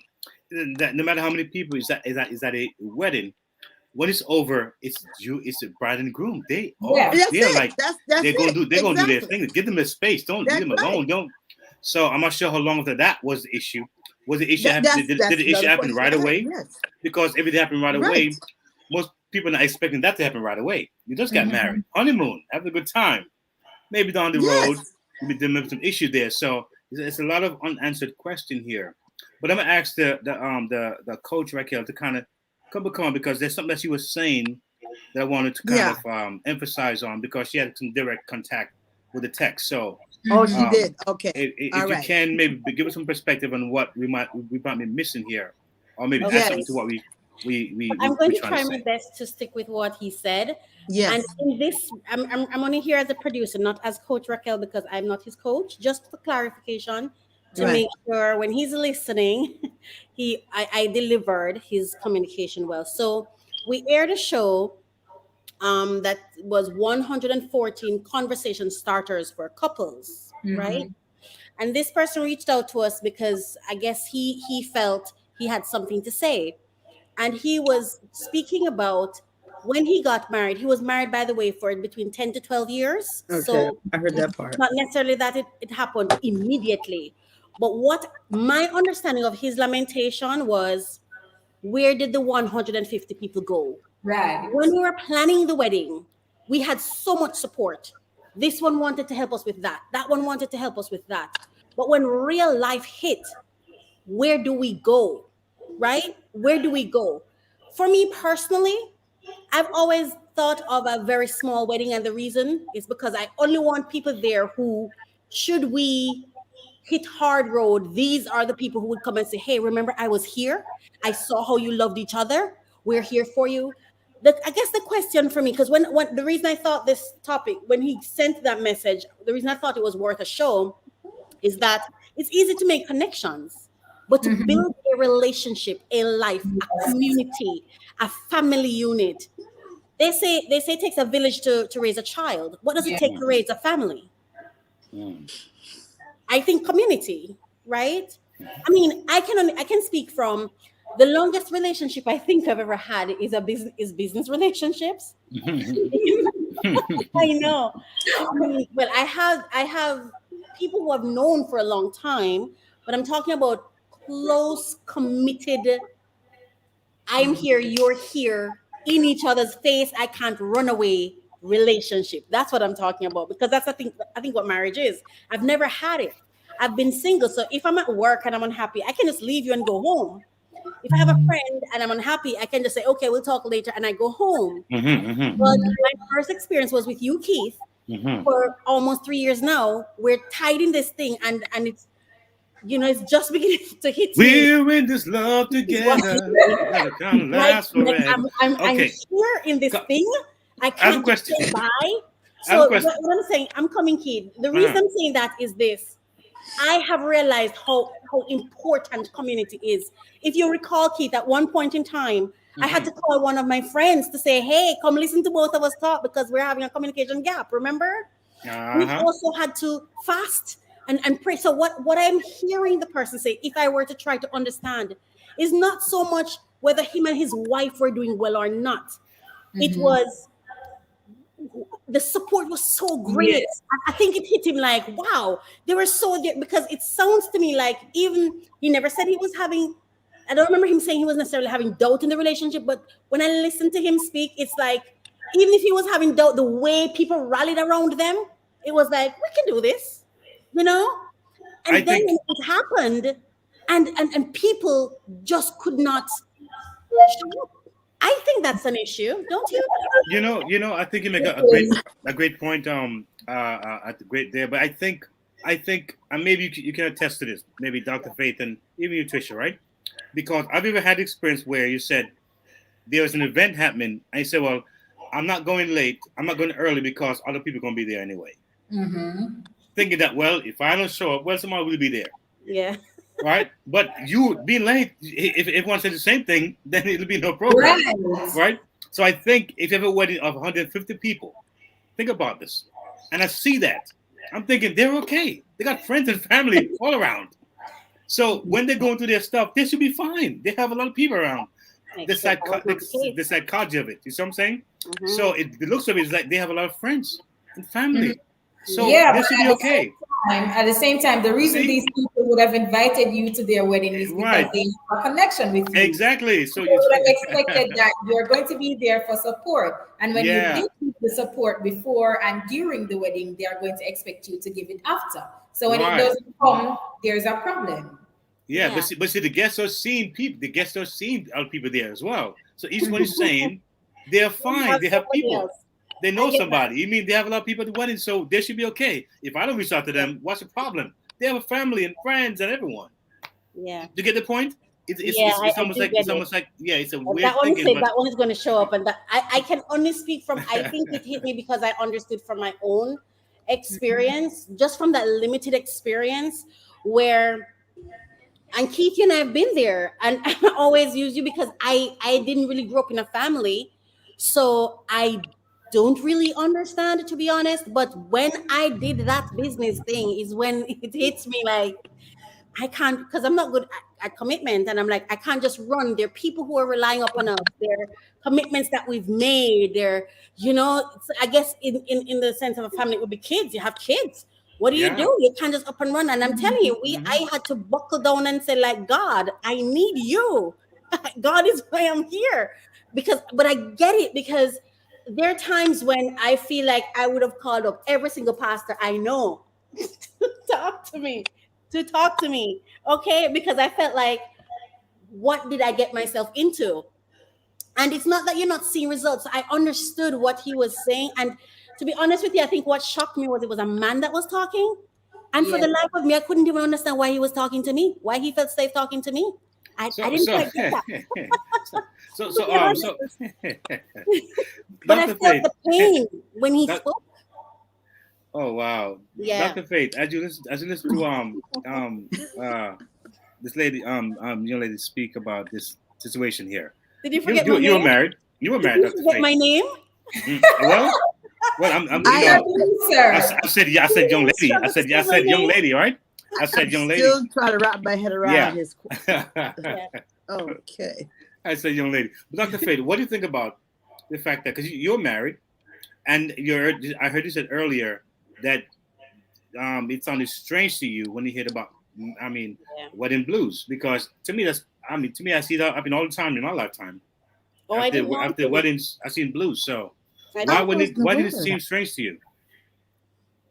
Speaker 5: that no matter how many people is at a wedding, when it's over, it's a bride and groom. They're gonna do their thing. Give them a space. Don't leave them alone. Don't. So I'm not sure how long after that was the issue. Was the issue did the issue happen right away?
Speaker 10: Yes.
Speaker 5: Because if it happened right away, most people are not expecting that to happen right away. You just got married, honeymoon, have a good time. Maybe down the road, maybe there may be some issue there. So it's a lot of unanswered question here. But I'm gonna ask the coach Raquel to kind of come on, because there's something that she was saying that I wanted to kind of emphasize on, because she had some direct contact with the text. So
Speaker 10: she did. Okay.
Speaker 5: If you can maybe give us some perspective on what we might be missing here, or maybe add something to what
Speaker 9: I'm going to try my best to stick with what he said.
Speaker 10: Yes.
Speaker 9: And in this, I'm only here as a producer, not as Coach Raquel, because I'm not his coach. Just for clarification, to make sure when he's listening, I delivered his communication well. So we aired a show that was 114 conversation starters for couples, right? And this person reached out to us because I guess he felt he had something to say. And he was speaking about when he got married. He was married, by the way, for between 10 to 12 years.
Speaker 10: Okay,
Speaker 9: so
Speaker 10: I heard that part.
Speaker 9: Not necessarily that it happened immediately. But what my understanding of his lamentation was, where did the 150 people go?
Speaker 6: Right.
Speaker 9: When we were planning the wedding, we had so much support. This one wanted to help us with that. That one wanted to help us with that. But when real life hit, where do we go? Right? Where do we go? For me personally, I've always thought of a very small wedding, and the reason is because I only want people there who, should we hit hard road, these are the people who would come and say, hey, remember I was here. I saw how you loved each other. We're here for you. I guess the question for me, because when the reason I thought this topic, when he sent that message, the reason I thought it was worth a show is that it's easy to make connections, but to build a relationship, a life, a community, a family unit. They say it takes a village to raise a child. What does it take to raise a family? I think community, right? I mean, I can speak from the longest relationship I think I've ever had is business relationships. I know. Well, I have people who I've known for a long time, but I'm talking about close, committed, I'm here, you're here, in each other's face, I can't run away relationship. That's what I'm talking about, because that's I think what marriage is. I've never had it. I've been single, so if I'm at work and I'm unhappy, I can just leave you and go home. If I have a friend and I'm unhappy, I can just say, okay, we'll talk later, and I go home. But my first experience was with you, Keith, for almost 3 years now. We're tied in this thing, and it's, it's just beginning to hit
Speaker 5: We're in this love together.
Speaker 9: I'm here in this thing. I can't say bye. So what I'm saying, I'm coming, Keith. The reason I'm saying that is this. I have realized how important community is. If you recall, Keith, at one point in time, I had to call one of my friends to say, hey, come listen to both of us talk, because we're having a communication gap, remember? We also had to fast and pray. So what I'm hearing the person say, if I were to try to understand, is not so much whether him and his wife were doing well or not. It was, the support was so great. Yes. I think it hit him like, wow, they were so there, because it sounds to me like, even he never said he was having, I don't remember him saying he was necessarily having doubt in the relationship, but when I listen to him speak, it's like, even if he was having doubt, the way people rallied around them, it was like, we can do this, And then it happened, and people just could not show up. I think that's an issue, don't you?
Speaker 5: I think you make a great point. At the great there, but I think, and maybe you can attest to this. Maybe Dr. Faith and even you, Trisha, right? Because I've ever had experience where you said there was an event happening, and you said, "Well, I'm not going late. I'm not going early because other people are going to be there anyway." thinking that, well, if I don't show up, well, somebody will be there.
Speaker 9: Yeah.
Speaker 5: Right? But you being late, if everyone said the same thing, then it'll be no program. Right? So I think if you have a wedding of 150 people, think about this. And I see that. I'm thinking they're okay. They got friends and family all around. So when they go into their stuff, they should be fine. They have a lot of people around. The psychology of it. You see what I'm saying? So it looks of it is like they have a lot of friends and family. So this should be okay.
Speaker 6: At the same time, the reason these people would have invited you to their wedding is because they have a connection with you.
Speaker 5: Exactly. So
Speaker 6: you would have expected that you're going to be there for support. And when you did give the support before and during the wedding, they are going to expect you to give it after. So when it doesn't come, there's a problem.
Speaker 5: Yeah. But see, the guests are seeing people. The guests are seeing other people there as well. So each one is saying they're fine. They have people. They know somebody. You mean they have a lot of people at the wedding, so they should be okay. If I don't reach out to them, what's the problem? They have a family and friends and everyone.
Speaker 9: Yeah.
Speaker 5: You get the point? It's almost like it's a weird thing.
Speaker 9: That one is going to show up, and that I can only speak from. I think it hit me because I understood from my own experience, just from that limited experience, where. And Keith, you and I have been there, and I always use you because I didn't really grow up in a family, so I don't really understand, to be honest. But when I did that business thing is when it hits me like I can't, because I'm not good at commitment, and I'm like, I can't just run. There are people who are relying upon us. There are commitments that we've made. There, I guess in the sense of a family, it would be kids. You have kids. What do you do? You can't just up and run. And I'm telling you, I had to buckle down and say, like, God, I need you. God is why I'm here. But I get it, because there are times when I feel like I would have called up every single pastor I know to talk to me. Okay? Because I felt like, what did I get myself into? And it's not that you're not seeing results. I understood what he was saying. And to be honest with you, I think what shocked me was it was a man that was talking. And for the life of me, I couldn't even understand why he was talking to me, why he felt safe talking to me. I didn't quite get that. But I felt the pain when he spoke.
Speaker 5: Oh wow.
Speaker 9: Yeah.
Speaker 5: Dr. Faith, as you listen to this lady, young lady speak about this situation here.
Speaker 9: Did you forget my name?
Speaker 5: You were married. You were married, Dr. Faith.
Speaker 9: My name?
Speaker 5: Well, I said young lady. I said young lady, right? I said young lady.
Speaker 10: Still trying to wrap my head around his. Okay.
Speaker 5: I said young lady. But Dr. Faith, what do you think about the fact that, because you're married, and I heard you said earlier that it sounded strange to you when you heard about, wedding blues, because to me I see that happen all the time in my lifetime. After weddings, I seen blues. So why did it seem strange to you?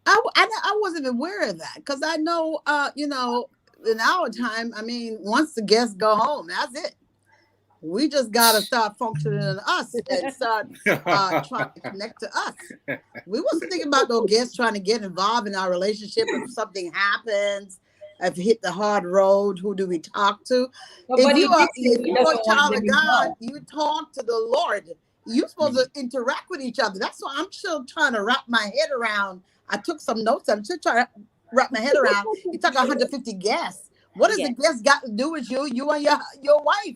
Speaker 10: I wasn't aware of that, because I know, in our time, once the guests go home, that's it. We just got to start functioning in us and start trying to connect to us. We wasn't thinking about those guests trying to get involved in our relationship. If something happens, if you hit the hard road, who do we talk to? If you are a child of God, you talk to the Lord. You're supposed to interact with each other. That's why I'm still trying to wrap my head around. I took some notes. I'm still trying to wrap my head around. You talk 150 guests. What does the guest got to do with you and your wife?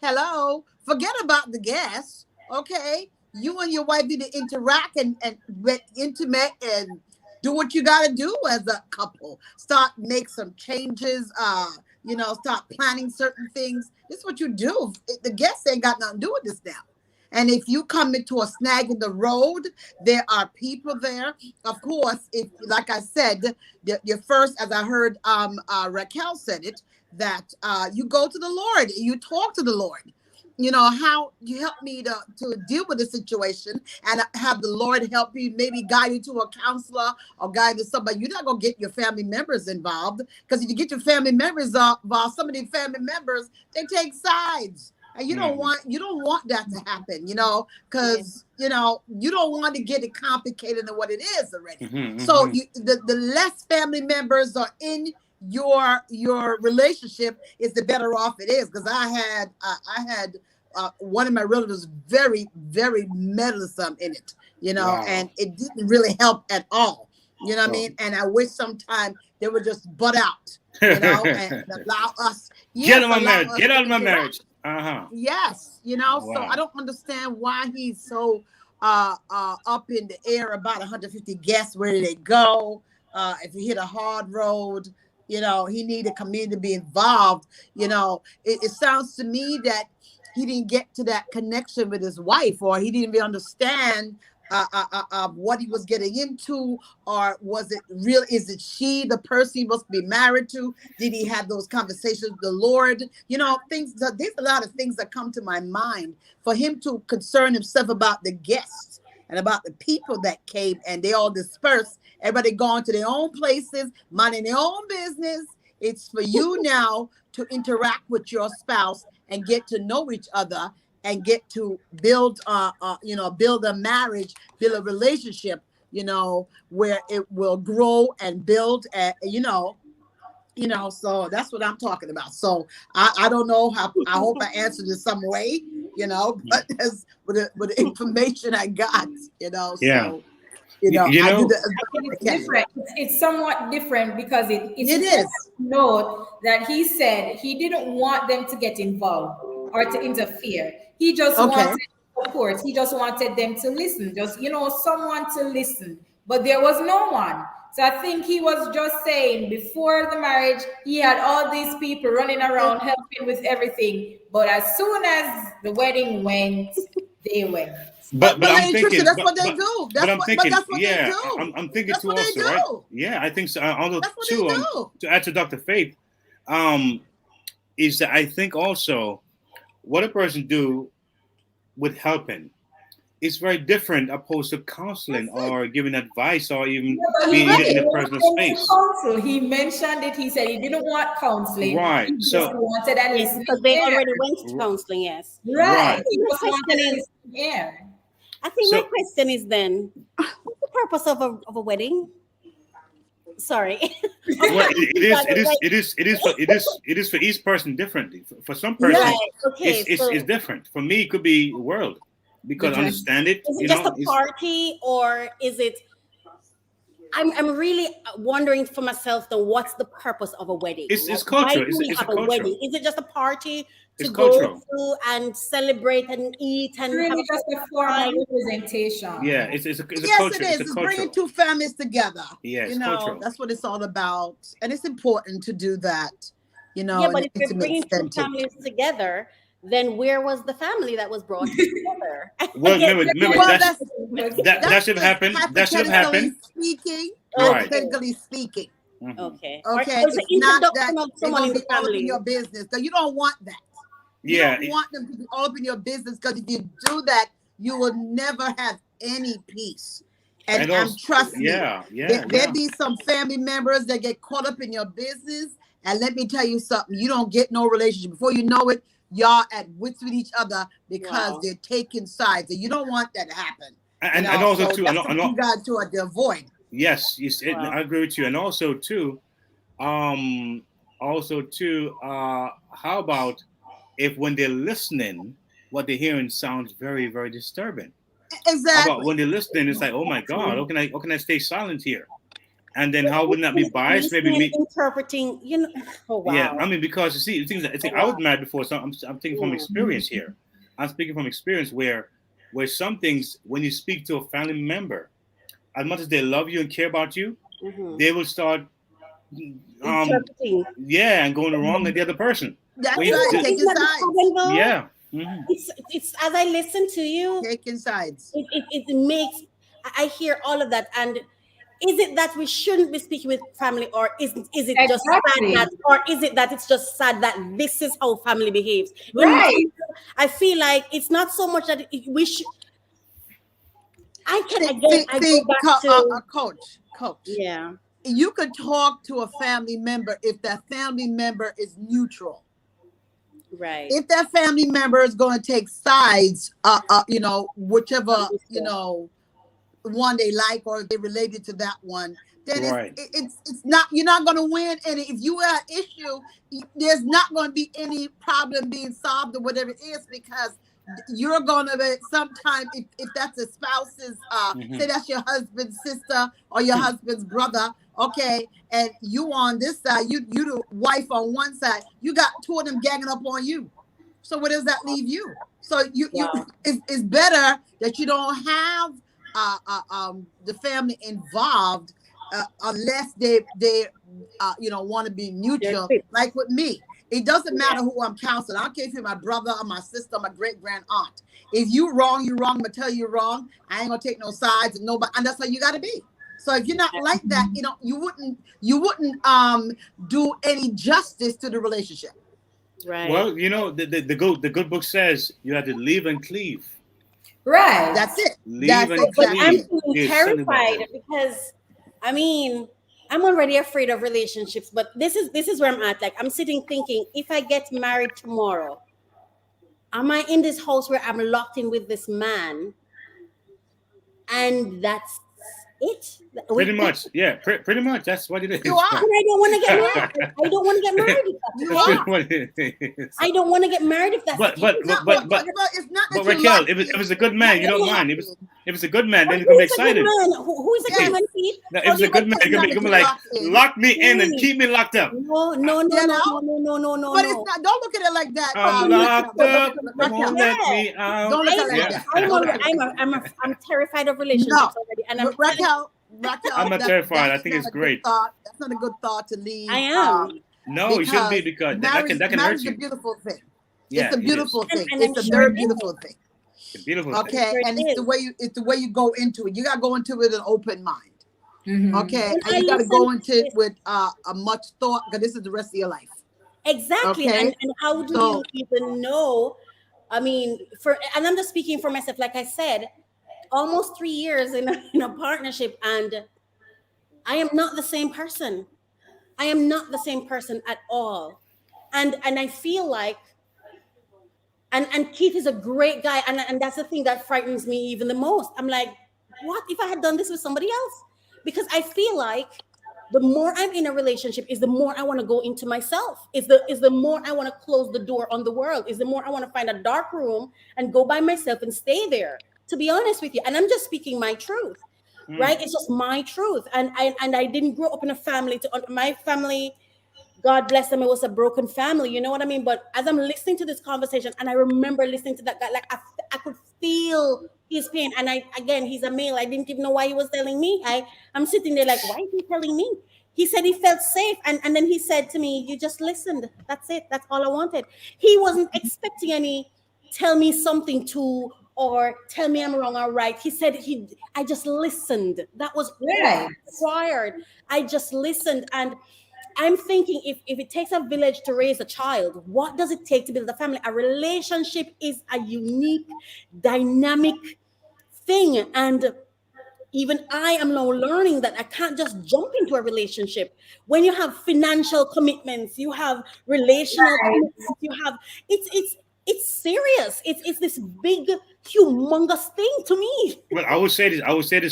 Speaker 10: Hello. Forget about the guests. Okay. You and your wife need to interact and get intimate and do what you got to do as a couple. Make some changes. Start planning certain things. This is what you do. The guests ain't got nothing to do with this now. And if you come into a snag in the road, there are people there. Of course, if, like I said, your first, as I heard Raquel said it, that you go to the Lord, you talk to the Lord. How you help me to deal with the situation, and have the Lord help you, maybe guide you to a counselor or guide you to somebody. You're not going to get your family members involved, because if you get your family members involved, some of the family members, they take sides. And you don't want that to happen, because you don't want to get it complicated than what it is already. So the less family members are in your relationship, is the better off it is. Because I had one of my relatives very, very meddlesome in it,
Speaker 5: Wow.
Speaker 10: And it didn't really help at all. You know what I mean? And I wish sometime they would just butt out, and allow us.
Speaker 5: Get out of my marriage. Get out of my marriage.
Speaker 10: Yes,
Speaker 5: Wow.
Speaker 10: So I don't understand why he's so up in the air about 150 guests. Where do they go? If he hit a hard road, he needed community to be involved. It sounds to me that he didn't get to that connection with his wife, or he didn't even understand what he was getting into, or was it real? Is it she, the person he must be married to? Did he have those conversations with the Lord? Things. There's a lot of things that come to my mind for him to concern himself about the guests and about the people that came, and they all dispersed. Everybody going to their own places, minding their own business. It's for you now to interact with your spouse and get to know each other and get to build build a marriage, build a relationship, where it will grow and build, so that's what I'm talking about. So I don't know how, I hope I answered in some way, but as with the information I got, so
Speaker 5: Yeah.
Speaker 6: It's different. It's somewhat different because it is. Note that he said he didn't want them to get involved or to interfere. He just wanted support. He just wanted them to listen. Just someone to listen. But there was no one. So I think he was just saying before the marriage, he had all these people running around helping with everything. But as soon as the wedding went, they went.
Speaker 5: But I'm thinking
Speaker 10: that's what they do.
Speaker 5: I'm thinking too also, right? Yeah, I think so. Although too, to add to Dr. Faith, is that I think also what a person do with helping is very different opposed to counseling or giving advice or even being in a personal space.
Speaker 6: He mentioned it. He said he didn't want counseling.
Speaker 5: Right.
Speaker 6: He just wanted that listening.
Speaker 9: Because they already went to counseling, yes.
Speaker 6: Right. He just wanted
Speaker 9: I think my question is then, what's the purpose of a wedding? Sorry.
Speaker 5: Well, it is for each person differently. For some person, it's different. For me, it could be world because understand it.
Speaker 9: Is it just a party, or is it? I'm really wondering for myself though, what's the purpose of a wedding?
Speaker 5: It's culture. It's a culture.
Speaker 9: Wedding? Is it just a party to go to and celebrate and eat and
Speaker 6: really have just a formal representation?
Speaker 5: Yeah, it's a culture.
Speaker 10: It is. It's bringing two families together.
Speaker 5: Yeah, cultural.
Speaker 10: That's what it's all about, and it's important to do that.
Speaker 9: Yeah, but if you're bringing two families together, then where was the family that was brought together?
Speaker 5: Well, remember that should have happened. That should have happened.
Speaker 10: Speaking,
Speaker 5: right?
Speaker 10: Hypothetically speaking.
Speaker 9: Okay.
Speaker 10: It's not that they're going to be all up in your business. So you don't want that. You don't want them to be all up in your business, because if you do that, you will never have any peace. And trust me, there be some family members that get caught up in your business. And let me tell you something, you don't get no relationship. Before you know it, y'all at wits with each other because they're taking sides. And you don't want that to happen.
Speaker 5: And also too,
Speaker 10: you got to avoid.
Speaker 5: Yes, I agree with you. And also too, how about if when they're listening, what they're hearing sounds very, very disturbing.
Speaker 10: Exactly.
Speaker 5: How about when they're listening, it's like, oh my God, how can I stay silent here? And then how would not be biased? Maybe me
Speaker 9: interpreting, Oh wow.
Speaker 5: Yeah, I mean, because you see, the things I was mad before, so I'm thinking from experience here. I'm speaking from experience where some things, when you speak to a family member, as much as they love you and care about you, they will start and going wrong with the other person.
Speaker 10: That's right. Taking sides.
Speaker 5: Yeah.
Speaker 9: It's as I listen to you,
Speaker 10: taking sides.
Speaker 9: It makes, I hear all of that. And is it that we shouldn't be speaking with family, or is it just sad that, or is it that it's just sad that this is how family behaves?
Speaker 6: Right.
Speaker 9: I feel like it's not so much that we should. I go back to
Speaker 10: coach.
Speaker 9: Yeah.
Speaker 10: You could talk to a family member if that family member is neutral.
Speaker 9: Right.
Speaker 10: If that family member is going to take sides, whichever, one they like, or if they related to that one, then it's not, you're not going to win. And if you have an issue, there's not going to be any problem being solved or whatever it is, because you're gonna be sometime if that's a spouse's say that's your husband's sister or your husband's brother, okay, and you on this side, you the wife on one side, you got two of them ganging up on you. So where does that leave you? So you it's better that you don't have the family involved unless they want to be mutual. Like with me, it doesn't matter who I'm counseling. I don't care if you're my brother or my sister or my great grand aunt. If you wrong, you wrong. I'm gonna tell you wrong. I ain't gonna take no sides and nobody. And that's how you got to be. So if you're not like that, you wouldn't do any justice to the relationship.
Speaker 9: Right.
Speaker 5: Well, the good book says you have to live and cleave.
Speaker 6: Right.
Speaker 10: That's it.
Speaker 5: Leave and
Speaker 9: But
Speaker 5: cleave.
Speaker 9: I'm terrified because, I mean, I'm already afraid of relationships. But this is where I'm at. Like, I'm sitting thinking, if I get married tomorrow, am I in this house where I'm locked in with this man, and that's it?
Speaker 5: Pretty much, yeah. Pretty much, that's what it is.
Speaker 10: You are.
Speaker 9: And I don't want to get married. I don't want to get married if that's
Speaker 5: That's
Speaker 9: the
Speaker 5: what it is.
Speaker 9: I don't want to get married if that's
Speaker 5: But
Speaker 10: it's not that
Speaker 5: Raquel, if it's a good man, you don't mind. If it's a good man, then you're gonna be excited.
Speaker 9: Who is a good man?
Speaker 5: Now, if it's a good man, you're gonna be like, lock me in and keep me locked up.
Speaker 9: No.
Speaker 10: But it's not. Don't look at it like that.
Speaker 5: I'm locked up. Won't let me out.
Speaker 10: Don't look at it like that.
Speaker 9: I'm terrified of relationships already, and I'm
Speaker 10: Raquel,
Speaker 5: I'm not terrified. I think it's great.
Speaker 10: That's not a good thought to leave.
Speaker 9: I am.
Speaker 5: No, it shouldn't be, because that can hurt
Speaker 10: marriage
Speaker 5: you.
Speaker 10: is a beautiful thing.
Speaker 5: Yeah,
Speaker 10: it's a beautiful thing.
Speaker 9: And
Speaker 10: It's a very beautiful thing.
Speaker 5: It's a beautiful
Speaker 10: Okay,
Speaker 5: thing.
Speaker 10: and it's the way you go into it. You got to go into it with an open mind.
Speaker 6: Mm-hmm.
Speaker 10: Okay, and you got to go into it with a much thought, because this is the rest of your life.
Speaker 9: Exactly.
Speaker 10: Okay?
Speaker 9: And how do you even know? I mean, and I'm just speaking for myself. Like I said, almost 3 years in a partnership, and I am not the same person. I am not the same person at all. And I feel like, and Keith is a great guy, and that's the thing that frightens me even the most. I'm like, what if I had done this with somebody else? Because I feel like the more I'm in a relationship is the more I want to go into myself. Is the more I want to close the door on the world. Is the more I want to find a dark room and go by myself and stay there. To be honest with you, and I'm just speaking my truth, right? It's just my truth, and I didn't grow up in a family. My family, God bless them, it was a broken family. You know what I mean? But as I'm listening to this conversation, and I remember listening to that guy, like I could feel his pain. And he's a male. I didn't even know why he was telling me. I'm sitting there like, why is he telling me? He said he felt safe, and then he said to me, "You just listened. That's it. That's all I wanted." He wasn't expecting any tell me something to, or tell me I'm wrong or right. He said I just listened. That was required. I just listened. And I'm thinking, if it takes a village to raise a child, what does it take to build a family? A relationship is a unique, dynamic thing. And even I am now learning that I can't just jump into a relationship. When you have financial commitments, you have relational commitments, you have, it's serious. It's this big, humongous thing to me.
Speaker 5: Well, I would say this,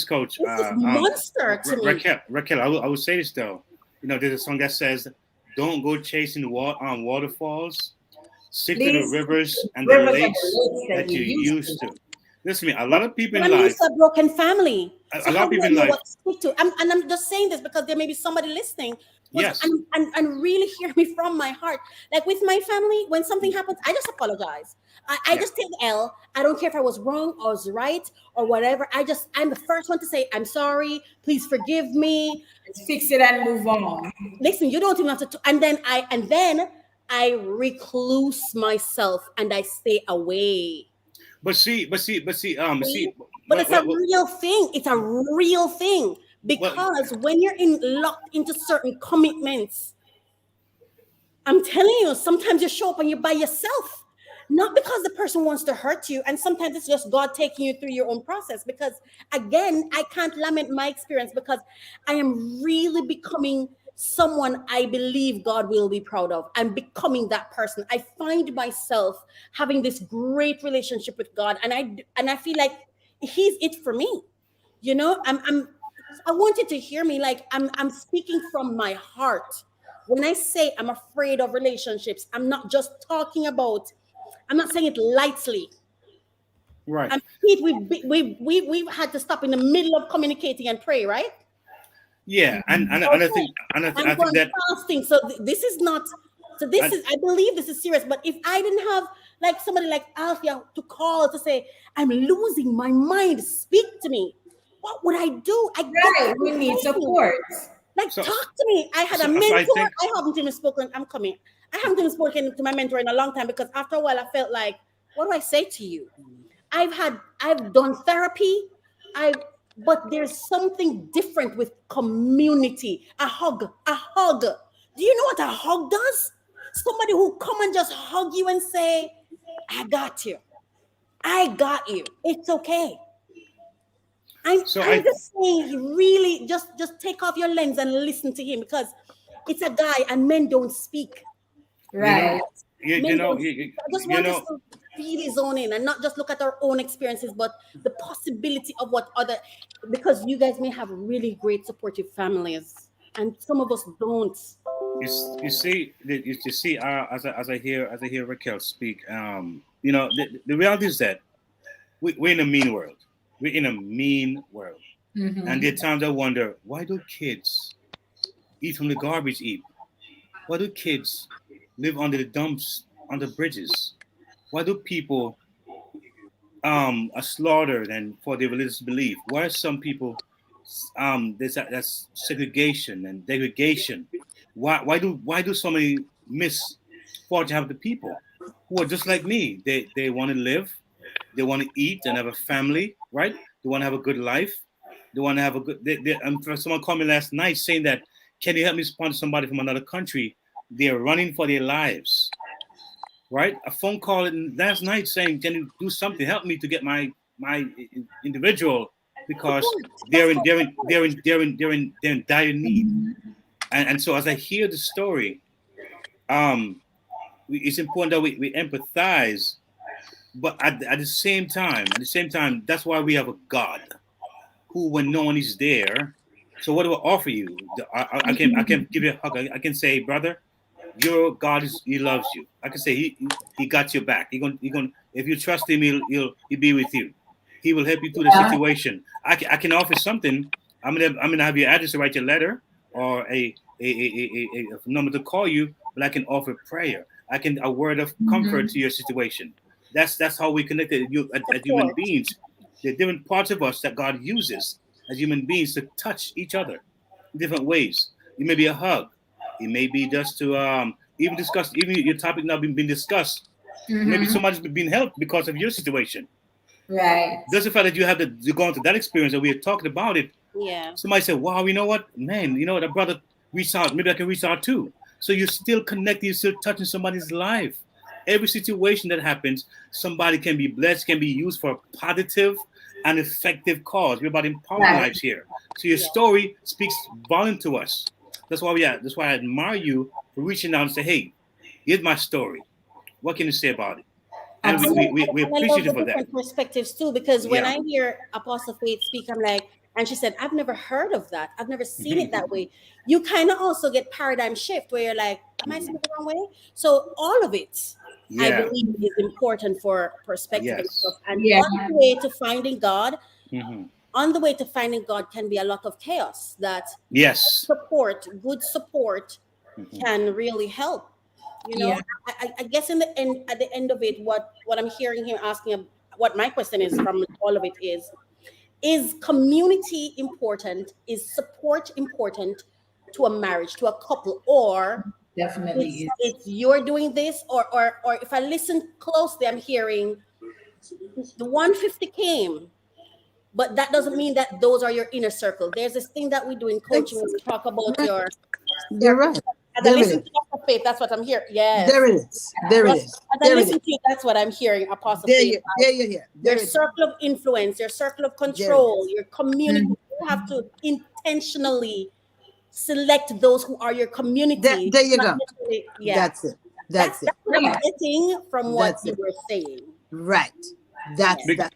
Speaker 5: Coach.
Speaker 9: It's this monster to me.
Speaker 5: Raquel, I would say this though. You know, there's a song that says, "Don't go chasing waterfalls. Stick to the rivers and the lakes that you used to." Listen to me. A lot of people in life.
Speaker 9: It's a broken family.
Speaker 5: A lot of people in life.
Speaker 9: I'm just saying this because there may be somebody listening.
Speaker 5: Yes.
Speaker 9: And really hear me from my heart. Like with my family, when something happens, I just apologize. I just take the L. I don't care if I was wrong or was right or whatever. I'm the first one to say, I'm sorry. Please forgive me.
Speaker 6: Let's fix it and move on.
Speaker 9: Listen, you don't even have to. And then I recluse myself and I stay away.
Speaker 5: But it's a
Speaker 9: real thing. It's a real thing. Because when you're locked into certain commitments, I'm telling you, sometimes you show up and you're by yourself. Not because the person wants to hurt you. And sometimes it's just God taking you through your own process. Because again, I can't lament my experience because I am really becoming someone I believe God will be proud of. I'm becoming that person. I find myself having this great relationship with God. And I feel like He's it for me. You know, I want you to hear me. Like I'm speaking from my heart. When I say I'm afraid of relationships, I'm not just talking about, I'm not saying it lightly.
Speaker 5: Right.
Speaker 9: And Pete, we've had to stop in the middle of communicating and pray, right?
Speaker 5: Yeah, and
Speaker 9: Okay.
Speaker 5: I think I think
Speaker 9: going
Speaker 5: that
Speaker 9: fasting. So this is not. So this is. I believe this is serious. But if I didn't have like somebody like Alfia to call to say I'm losing my mind, speak to me, what would I do?
Speaker 6: We need support.
Speaker 9: Like, talk to me. I had a mentor. I haven't even spoken. I'm coming. I haven't even spoken to my mentor in a long time because after a while I felt like, what do I say to you? I've done therapy. But there's something different with community. A hug. Do you know what a hug does? Somebody who come and just hug you and say, I got you. It's okay. I'm just saying, really, just take off your lens and listen to him because it's a guy and men don't speak.
Speaker 6: Right.
Speaker 5: I
Speaker 9: just want us to feel his own in and not just look at our own experiences, but the possibility of what other, because you guys may have really great supportive families and some of us don't.
Speaker 5: You see, as I hear Raquel speak, the reality is that we're in a mean world. We're in a mean world.
Speaker 6: Mm-hmm.
Speaker 5: And there are times I wonder, why do kids eat from the garbage heap? Why do kids live under the dumps, under bridges? Why do people are slaughtered and for their religious belief? Why are some people that's segregation and degradation? Why do so many misfortune have the people who are just like me? They want to live, they want to eat and have a family, right? They want to have a good life. They want to have a good. Someone called me last night saying that, can you help me sponsor somebody from another country? They're running for their lives, right? A phone call last night saying, can you do something? Help me to get my individual because they're in dire need. And so as I hear the story, it's important that we empathize, but at the same time, that's why we have a God who, when no one is there. So what do I offer you? I can give you a hug. I can say, brother, your God he loves you. I can say he got your back. He gonna if you trust him, he'll be with you. He will help you through the situation. I can offer something. I'm gonna have your address to write your letter or a number to call you, but I can offer prayer. I can a word of comfort to your situation. That's how we connected as human beings. There are different parts of us that God uses as human beings to touch each other in different ways. It may be a hug. It may be just to even your topic now being discussed.
Speaker 6: Mm-hmm.
Speaker 5: Maybe somebody's been helped because of your situation.
Speaker 6: Right.
Speaker 5: Just the fact that you're going through that experience and we are talking about it.
Speaker 9: Yeah.
Speaker 5: Somebody said, wow, you know what? Man, that brother reached out. Maybe I can reach out too. So you're still connected. You're still touching somebody's life. Every situation that happens, somebody can be blessed, can be used for a positive and effective cause. We're about empowering lives here. So your story speaks volume to us. That's why I admire you for reaching out and say, hey, here's my story. What can you say about it? And we appreciate you for that.
Speaker 9: Perspectives too, because when I hear Apostle Faith speak, I'm like, and she said, I've never heard of that. I've never seen it that way. You kind of also get paradigm shift where you're like, am I seeing it the wrong way? So all of it, I believe, is important for perspective and stuff. And on the way to finding God, on the way to finding God can be a lot of chaos. That good support can really help. I guess at the end of it, what I'm hearing him asking, what my question is from all of it is community important? Is support important to a marriage, to a couple, or
Speaker 6: definitely
Speaker 9: it's you're doing this, or if I listen closely, I'm hearing the 150 came, but that doesn't mean that those are your inner circle. There's this thing that we do in coaching when we talk about
Speaker 10: you're right.
Speaker 9: As I listen to Apostle Faith, that's what I'm hearing. Yes.
Speaker 10: There it is. There it is.
Speaker 9: As I listen to you, that's what I'm hearing, Apostle Faith.
Speaker 10: There you hear.
Speaker 9: Your circle of influence, your circle of control, your community. You have to intentionally select those who are your community.
Speaker 10: There you go. That's it. That's it.
Speaker 9: What I'm getting from what you were saying.
Speaker 10: Right. That's
Speaker 5: because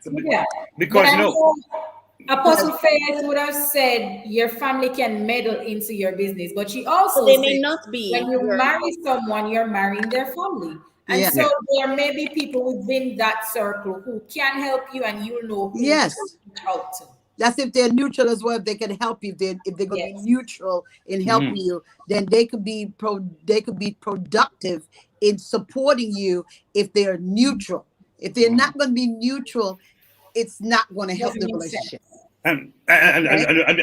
Speaker 6: Apostle Faith would have said your family can meddle into your business, but she also
Speaker 9: they may not be.
Speaker 6: When you marry someone, you're marrying their family, And
Speaker 10: Yeah.
Speaker 6: so there may be people within that circle who can help you, and you know who
Speaker 10: Yes.
Speaker 6: to reach out to.
Speaker 10: That's if they're neutral as well. If they can help you, if they're gonna be
Speaker 6: Yes.
Speaker 10: neutral in helping you, then they could be productive in supporting you if they're neutral. If they're not going to be neutral, it's not going to help
Speaker 6: Doesn't
Speaker 10: the
Speaker 6: make sense.
Speaker 10: relationship.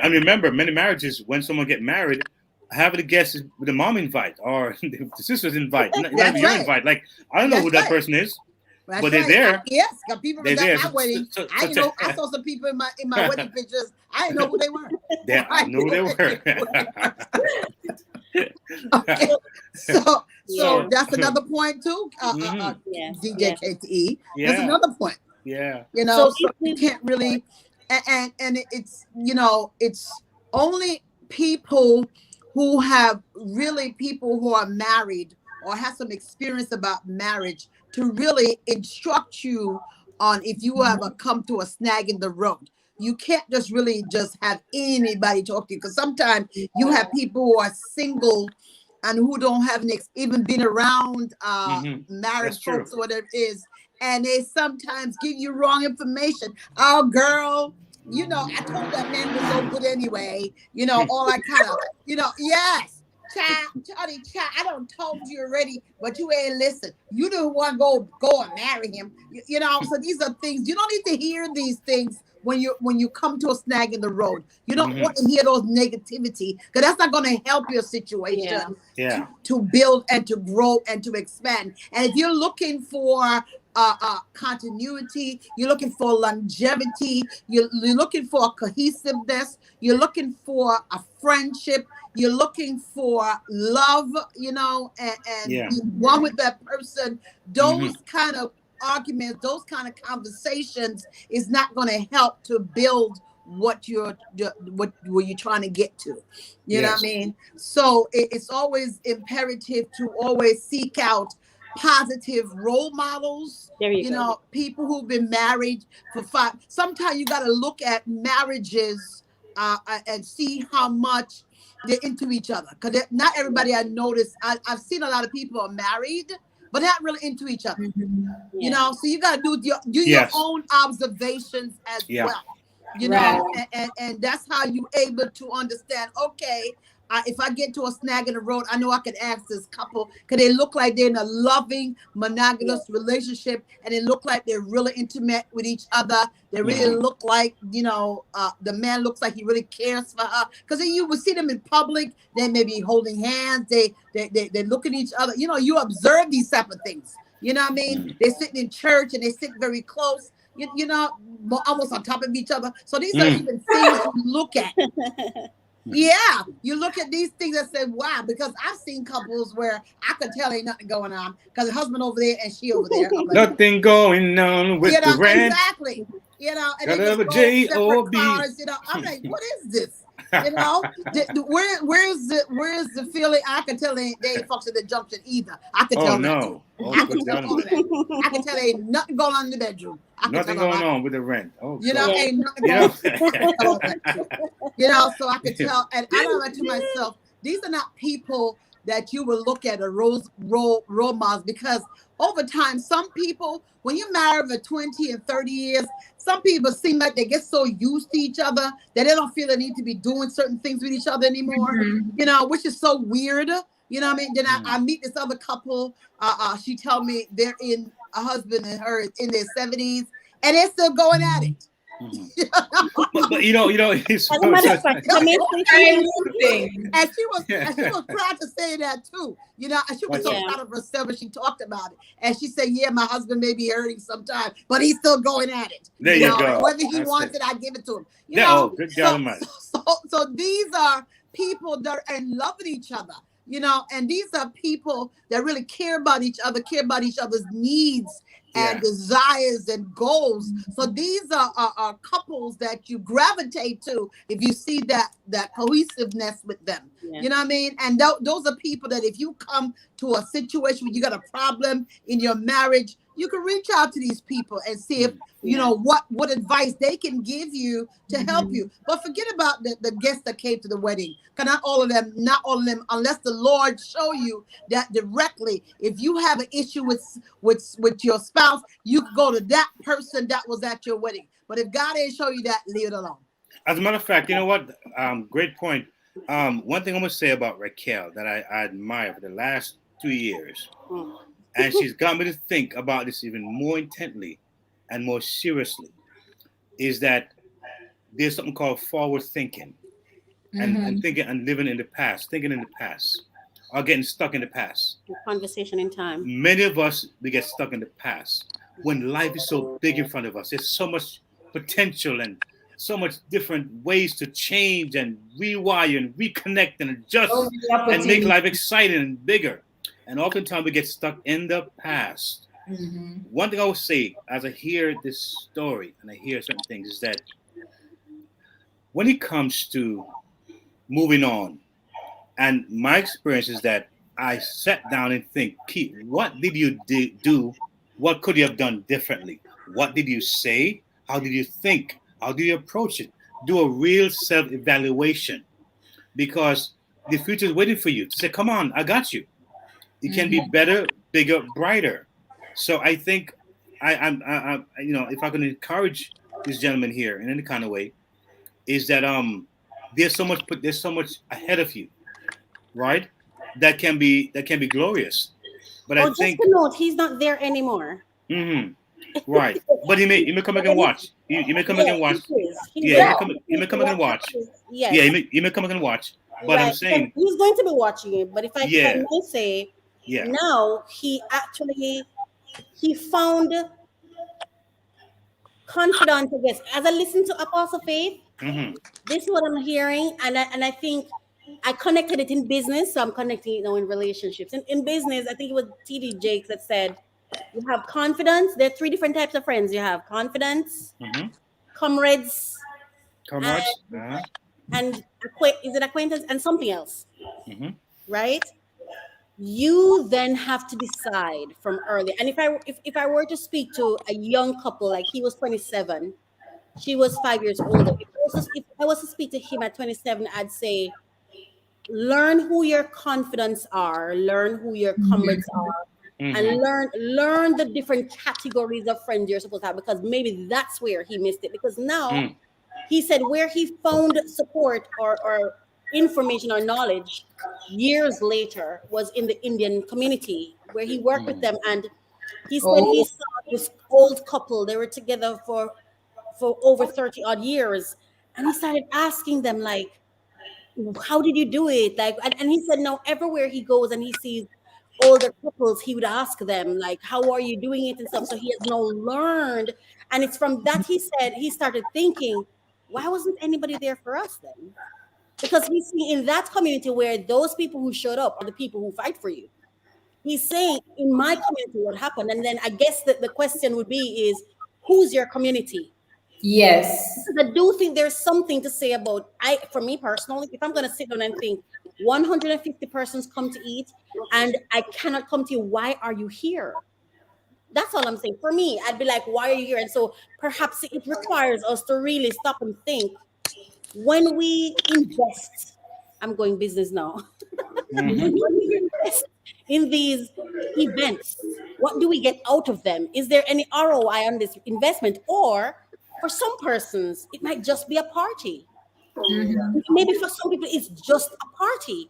Speaker 5: And remember, many marriages, when someone get married, half of the guests is the mom invite or the sisters invite, not
Speaker 10: That's
Speaker 5: even your
Speaker 10: right.
Speaker 5: invite. Like, I don't know
Speaker 10: That's
Speaker 5: who that
Speaker 10: right.
Speaker 5: person is,
Speaker 10: That's
Speaker 5: but they're
Speaker 10: right.
Speaker 5: there.
Speaker 10: Yes, got people
Speaker 5: They're
Speaker 10: at
Speaker 5: there.
Speaker 10: my wedding. I know. I saw some people in my wedding pictures. I didn't know who they were.
Speaker 5: I knew who they were.
Speaker 10: Okay. So that's another point too, DJ KTE. That's another point.
Speaker 5: Yeah.
Speaker 10: You know, so you can't really, and it's, you know, it's only people who have really people who are married or have some experience about marriage to really instruct you on if you ever come to a snag in the road. You can't just really just have anybody talk to you, because sometimes you have people who are single and who don't have even been around married folks or whatever it is, and they sometimes give you wrong information. Oh, girl, you know, I told that man was so good anyway. You know, all that kind of, you know, yes. Charlie, I don't told you already, but you ain't listen. You don't want to go and marry him. You know, so these are things you don't need to hear these things when you come to a snag in the road. You don't want to hear those negativity, because that's not going to help your situation to build and to grow and to expand. And if you're looking for continuity, you're looking for longevity, you're looking for cohesiveness, you're looking for a friendship, you're looking for love, you know, and be one with that person, those kind of arguments, those kind of conversations is not going to help to build what you're trying to get to. You know what I mean? So it's always imperative to always seek out positive role models. You know, people who've been married for sometimes you got to look at marriages and see how much they're into each other, because not everybody I noticed. I've seen a lot of people are married but not really into each other. You know, so you got to do your own observations as well. You know, and that's how you able to understand, okay, if I get to a snag in the road, I know I can ask this couple, because they look like they're in a loving, monogamous relationship, and they look like they're really intimate with each other. They really look like, you know, the man looks like he really cares for her. Because you will see them in public, they may be holding hands, they look at each other. You know, you observe these type of things. You know what I mean? They're sitting in church and they sit very close. You know, almost on top of each other. So these are even things you look at. Yeah, you look at these things and say, wow, because I've seen couples where I could tell ain't nothing going on because the husband over there and she over there. Like,
Speaker 5: nothing going on with the rent.
Speaker 10: Exactly. You know, and
Speaker 5: gotta
Speaker 10: they
Speaker 5: have a
Speaker 10: just
Speaker 5: J-O-B.
Speaker 10: cars, you know, I'm like, what is this? You know, where's the feeling? I can tell they ain't fucking the junction either. I can tell
Speaker 5: no.
Speaker 10: I can tell all that. I can tell ain't nothing going on in the bedroom.
Speaker 5: Nothing going on with the rent. Oh,
Speaker 10: you know, ain't nothing going on. You know, so I can tell, and I know that to myself, these are not people that you will look at as role models, because over time, some people, when you're married for 20 and 30 years, some people seem like they get so used to each other that they don't feel the need to be doing certain things with each other anymore, you know, which is so weird. You know what I mean? Then I meet this other couple. She told me they're in a husband and her in their 70s, and they're still going at it.
Speaker 5: But you know, it's
Speaker 10: and she was proud to say that too. You know, and she was so proud of herself, and she talked about it. And she said, "Yeah, my husband may be hurting sometimes, but he's still going at it.
Speaker 5: There you go.
Speaker 10: Whether he wants it, I give it to him. You
Speaker 5: yeah,
Speaker 10: know,
Speaker 5: good God,
Speaker 10: so these are people that are in love with each other. You know, and these are people that really care about each other, care about each other's needs and desires and goals. So these are couples that you gravitate to if you see that cohesiveness with them. You know what I mean? And those are people that if you come to a situation where you got a problem in your marriage, you can reach out to these people and see if you know what advice they can give you to help you. But forget about the guests that came to the wedding. Cause not all of them, unless the Lord show you that directly. If you have an issue with your spouse, you can go to that person that was at your wedding. But if God ain't show you that, leave it alone.
Speaker 5: As a matter of fact, you know what? Great point. One thing I'm gonna say about Raquel that I admire for the last 2 years, and she's got me to think about this even more intently and more seriously, is that there's something called forward thinking, and thinking and living in the past, thinking in the past, or getting stuck in the past.
Speaker 9: Conversation in time.
Speaker 5: Many of us, we get stuck in the past when life is so big in front of us. There's so much potential and so much different ways to change and rewire and reconnect and adjust and make life exciting and bigger. And oftentimes we get stuck in the past. One thing I would say as I hear this story and I hear certain things is that when it comes to moving on, and my experience is that I sat down and think, Pete, what did you do? What could you have done differently? What did you say? How did you think? How do you approach it? Do a real self-evaluation, because the future is waiting for you to say, come on, I got you. It can be better, bigger, brighter. So I think I you know, if I can encourage this gentleman here in any kind of way, is that there's so much ahead of you, right? That can be glorious. But I think
Speaker 9: just a note, he's not there anymore.
Speaker 5: Right. But he may come back and watch. You may come back and watch. Yeah, you may come back and watch.
Speaker 9: Yes.
Speaker 5: Yeah, you may come back and watch. But I'm saying
Speaker 9: he's going to be watching it. But if I may say,
Speaker 5: yeah,
Speaker 9: now he found confidence, I guess. As I listen to Apostle Faith, this is what I'm hearing, and I think I connected it in business, so I'm connecting it now in relationships. In business, I think it was TD Jakes that said, you have confidence. There are 3 different types of friends. You have confidence, comrades, and is it acquaintance and something else, right? You then have to decide from early. And if I were to speak to a young couple, like he was 27, she was 5 years older. If I was to speak to him at 27, I'd say, learn who your confidants are, learn who your comrades are. And learn the different categories of friends you're supposed to have, because maybe that's where he missed it. Because now he said where he found support or information or knowledge years later was in the Indian community where he worked with them. And he said he saw this old couple. They were together for over 30 odd years. And he started asking them, like, how did you do it? Like, and he said, no, everywhere he goes and he sees older couples, he would ask them, like, how are you doing it and stuff. So he has now learned. And it's from that, he said, he started thinking, why wasn't anybody there for us then? Because he's seeing in that community where those people who showed up are the people who fight for you. He's saying, in my community, what happened? And then I guess that the question would be is, who's your community?
Speaker 6: Yes.
Speaker 9: Because I do think there's something to say about, for me personally, if I'm going to sit down and think 150 persons come to eat and I cannot come to you, why are you here? That's all I'm saying. For me, I'd be like, why are you here? And so perhaps it requires us to really stop and think, when we invest, I'm going business now. When we invest in these events, what do we get out of them? Is there any ROI on this investment? Or for some persons, it might just be a party. Maybe for some people, it's just a party.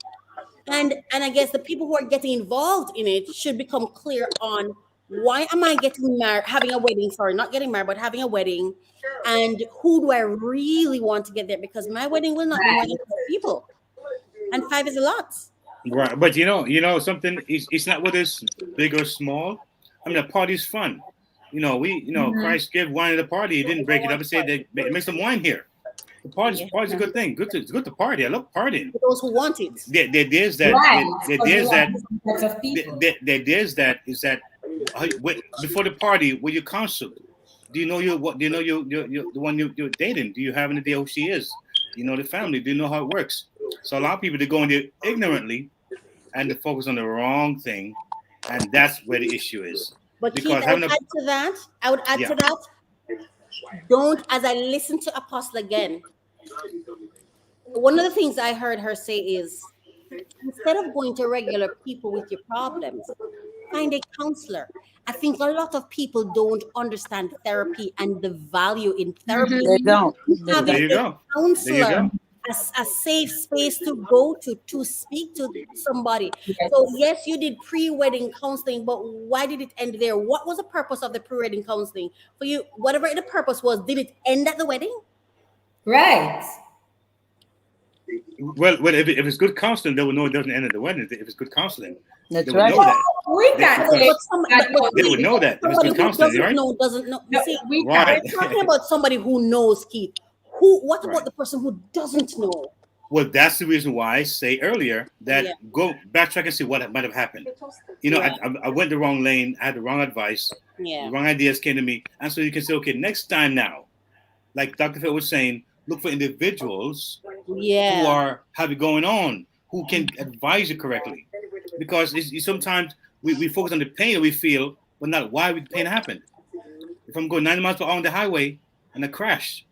Speaker 9: And I guess the people who are getting involved in it should become clear on, why am I getting married, having a wedding, sorry, not getting married, but having a wedding, and who do I really want to get there? Because my wedding will not be more than 5 people. And 5 is a lot.
Speaker 5: Right. But you know something, it's not whether it's big or small. I mean, a party's fun. Christ gave wine at a party. He didn't break it up and say, make some wine here. The party's a good thing. It's good to party. I love partying.
Speaker 9: For those who want it.
Speaker 5: There's that before the party, will you counsel? Do you know the one you're dating? Do you have any idea who she is? Do you know the family? Do you know how it works? So a lot of people, they go in there ignorantly and they focus on the wrong thing, and that's where the issue is.
Speaker 9: But Keith,
Speaker 5: because
Speaker 9: I would add to that. I would add to that. Don't, as I listen to Apostle again, one of the things I heard her say is, instead of going to regular people with your problems, find a counselor. I think a lot of people don't understand therapy and the value in therapy.
Speaker 10: They don't.
Speaker 9: Having
Speaker 5: There you
Speaker 9: a
Speaker 5: go.
Speaker 9: counselor, a safe space to go to speak to somebody.
Speaker 6: Yes.
Speaker 9: So yes, you did pre-wedding counseling, but why did it end there? What was the purpose of the pre-wedding counseling for you? Whatever the purpose was, did it end at the wedding?
Speaker 6: Right.
Speaker 5: Well, if it's good counseling, they will know it doesn't end at the wedding. If it's good counseling,
Speaker 10: That's
Speaker 5: they will
Speaker 10: right.
Speaker 5: know that.
Speaker 6: We can't say
Speaker 5: They would know that if it's
Speaker 9: Somebody
Speaker 5: good
Speaker 9: who
Speaker 5: counseling,
Speaker 9: doesn't
Speaker 5: right?
Speaker 9: know doesn't know.
Speaker 6: No,
Speaker 9: See,
Speaker 6: we
Speaker 5: Right.
Speaker 9: we're talking about somebody who knows, Keith. What about
Speaker 5: Right.
Speaker 9: the person who doesn't know?
Speaker 5: Well, that's the reason why I say earlier that go backtrack and see what might have happened. You know, I went the wrong lane. I had the wrong advice. The wrong ideas came to me. And so you can say, okay, next time now, like Dr. Phil was saying, look for individuals who have it going on, who can advise you correctly. Because sometimes we focus on the pain that we feel, but not why the pain happened. If I'm going 90 miles per hour on the highway and I crash,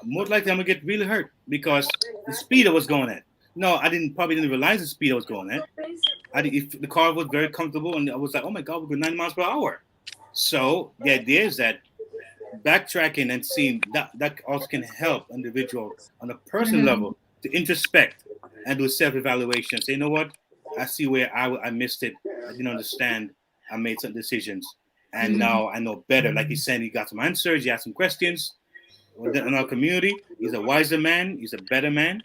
Speaker 5: most likely I'm gonna get really hurt because the speed I was going at. No, probably didn't realize the speed I was going at. The car was very comfortable, and I was like, oh my God, we're going 90 miles per hour. So the idea is that backtracking and seeing that also can help individual on a personal level to introspect and do self-evaluation. Say, you know what? I see where I missed it. I didn't understand. I made some decisions. And now I know better. Like he said, he got some answers. He had some questions. In our community, he's a wiser man. He's a better man.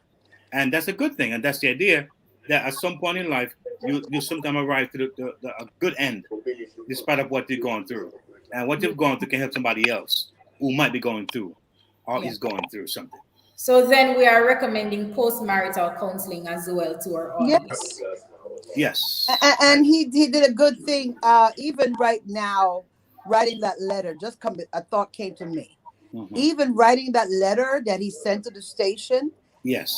Speaker 5: And that's a good thing. And that's the idea that at some point in life, you sometimes arrive to a good end, despite of what you're going through. And what you've gone through can help somebody else who might be going through or is going through something.
Speaker 6: So then we are recommending post-marital counseling as well to our audience.
Speaker 5: Yes.
Speaker 10: And he did a good thing. Even right now, writing that letter, a thought came to me. Even writing that letter that he sent to the station,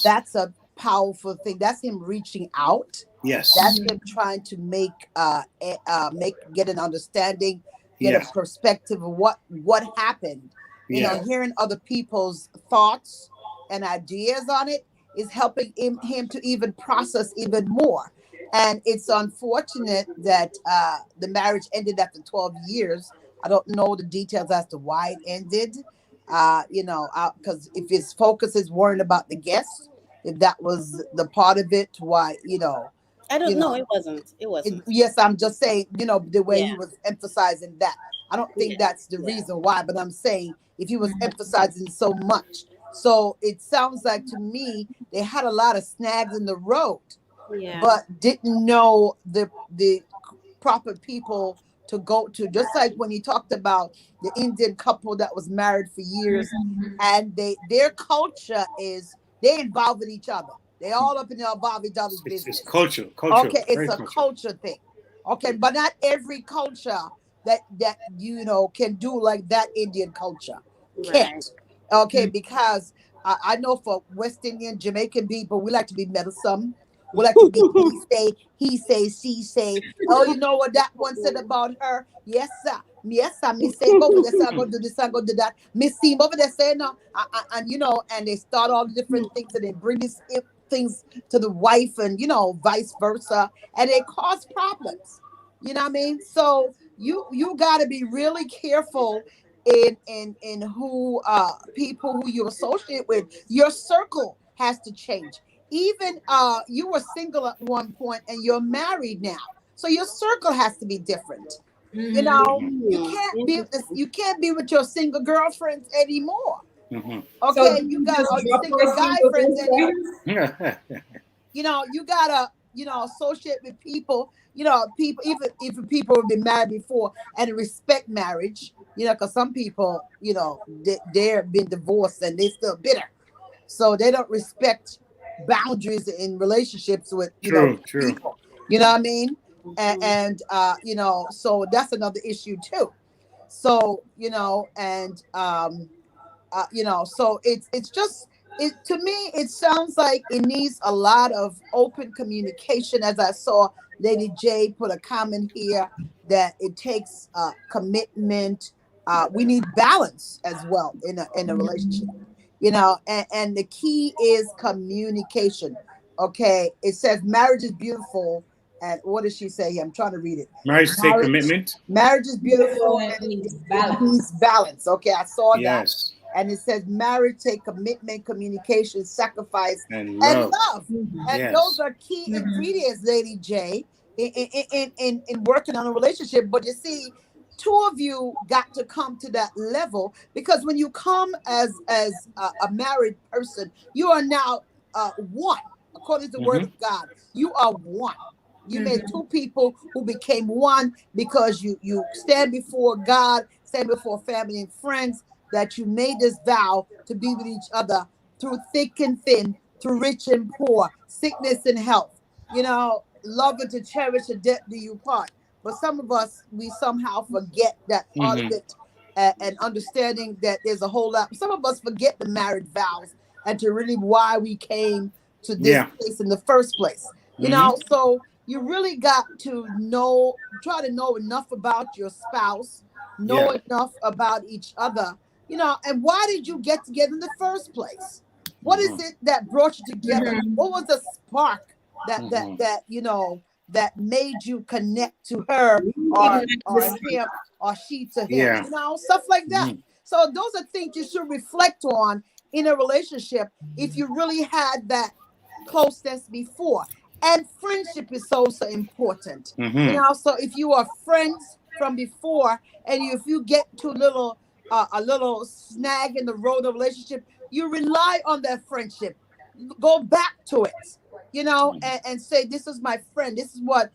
Speaker 10: that's a powerful thing. That's him reaching out.
Speaker 5: Yes.
Speaker 10: That's him trying to get an understanding, get a perspective of what happened. You know, hearing other people's thoughts and ideas on it is helping him to even process even more. And it's unfortunate that the marriage ended after 12 years. I don't know the details as to why it ended. Because if his focus is worrying about the guests, if that was the part of it, why,
Speaker 9: I don't know. It wasn't.
Speaker 10: Yes, I'm just saying, the way he was emphasizing that. I don't think that's the reason why, but I'm saying if he was emphasizing so much. So it sounds like to me, they had a lot of snags in the road, but didn't know the proper people to go to. Just like when you talked about the Indian couple that was married for years, and their culture is they involve in each other. They all up in there involve each other's business.
Speaker 5: It's culture.
Speaker 10: Okay, it's a culture thing. Okay, but not every culture that can do like that Indian culture can't. Okay, because I know for West Indian, Jamaican people, we like to be meddlesome. We like to be he say, she say. Oh, you know what that one said about her? Yes, sir. Yes, sir. Me say over there, I'm going to do this, I'm going to do that. Miss Team over there saying no. And they start all the different things and they bring these things to the wife and, vice versa. And they cause problems. You know what I mean? So you got to be really careful in who people who you associate with. Your circle has to change. Even you were single at one point and you're married now, so your circle has to be different. You can't be with your single girlfriends anymore. Okay, so you got single guy friends anymore. You gotta associate with people. People even people have been married before and respect marriage. Because some people they're been divorced and they still bitter, so they don't respect boundaries in relationships with people. You know what I mean? And so that's another issue too. So so it's just to me, it sounds like it needs a lot of open communication. As I saw Lady J put a comment here that it takes commitment. We need balance as well in a relationship, and the key is communication. Okay, it says marriage is beautiful, and what does she say here? I'm trying to read it.
Speaker 5: Marriage take commitment.
Speaker 10: Marriage is beautiful
Speaker 6: and
Speaker 10: and
Speaker 6: it needs
Speaker 10: it
Speaker 6: balance.
Speaker 10: needs balance. Okay, I saw that.
Speaker 5: Yes.
Speaker 10: And it says marriage take commitment, communication, sacrifice,
Speaker 5: And
Speaker 10: and
Speaker 5: love.
Speaker 10: love. And
Speaker 5: Yes.
Speaker 10: those are key ingredients, Lady J, in working on a relationship. But you see, two of you got to come to that level, because when you come as a married person, you are now one. According to the word of God, you are one. You made two people who became one because you stand before God, stand before family and friends, that you made this vow to be with each other through thick and thin, through rich and poor, sickness and health. Love and to cherish the debt do you part. But some of us, we somehow forget that part of it, and understanding that there's a whole lot. Some of us forget the marriage vows and to really why we came to this place in the first place. So you really got to try to know enough about your spouse, know enough about each other, and why did you get together in the first place? What is it that brought you together? What was the spark that made you connect to her or him or she to him? Stuff like that. So those are things you should reflect on in a relationship if you really had that closeness before. And friendship is so important. So if you are friends from before, and if you get to a little snag in the road of relationship, you rely on that friendship. Go back to it, and say, this is my friend. This is what,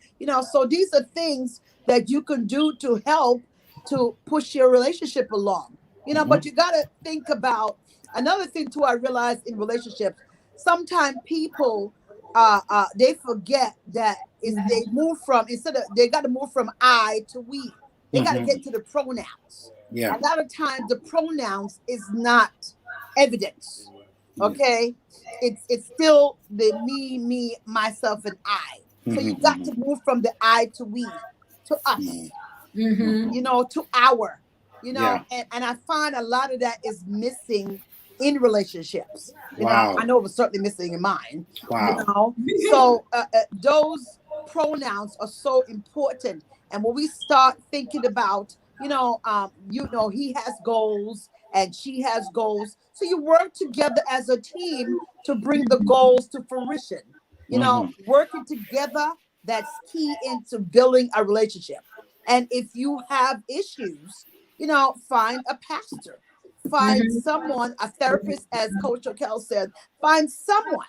Speaker 10: so these are things that you can do to help to push your relationship along, but you got to think about another thing too. I realized in relationships, sometimes people, they forget that is they move from, instead of, they got to move from I to we. They got to get to the pronouns. A lot of times the pronouns is not evidence. Okay, it's still the me, myself, and I. So you got to move from the I to we, to us, to our, and I find a lot of that is missing in relationships. I know it was certainly missing in mine. So those pronouns are so important. And when we start thinking about, he has goals and she has goals, so you work together as a team to bring the goals to fruition. Working together, that's key into building a relationship. And if you have issues, find a pastor, find someone, a therapist, as Coach O'Kel said, find someone,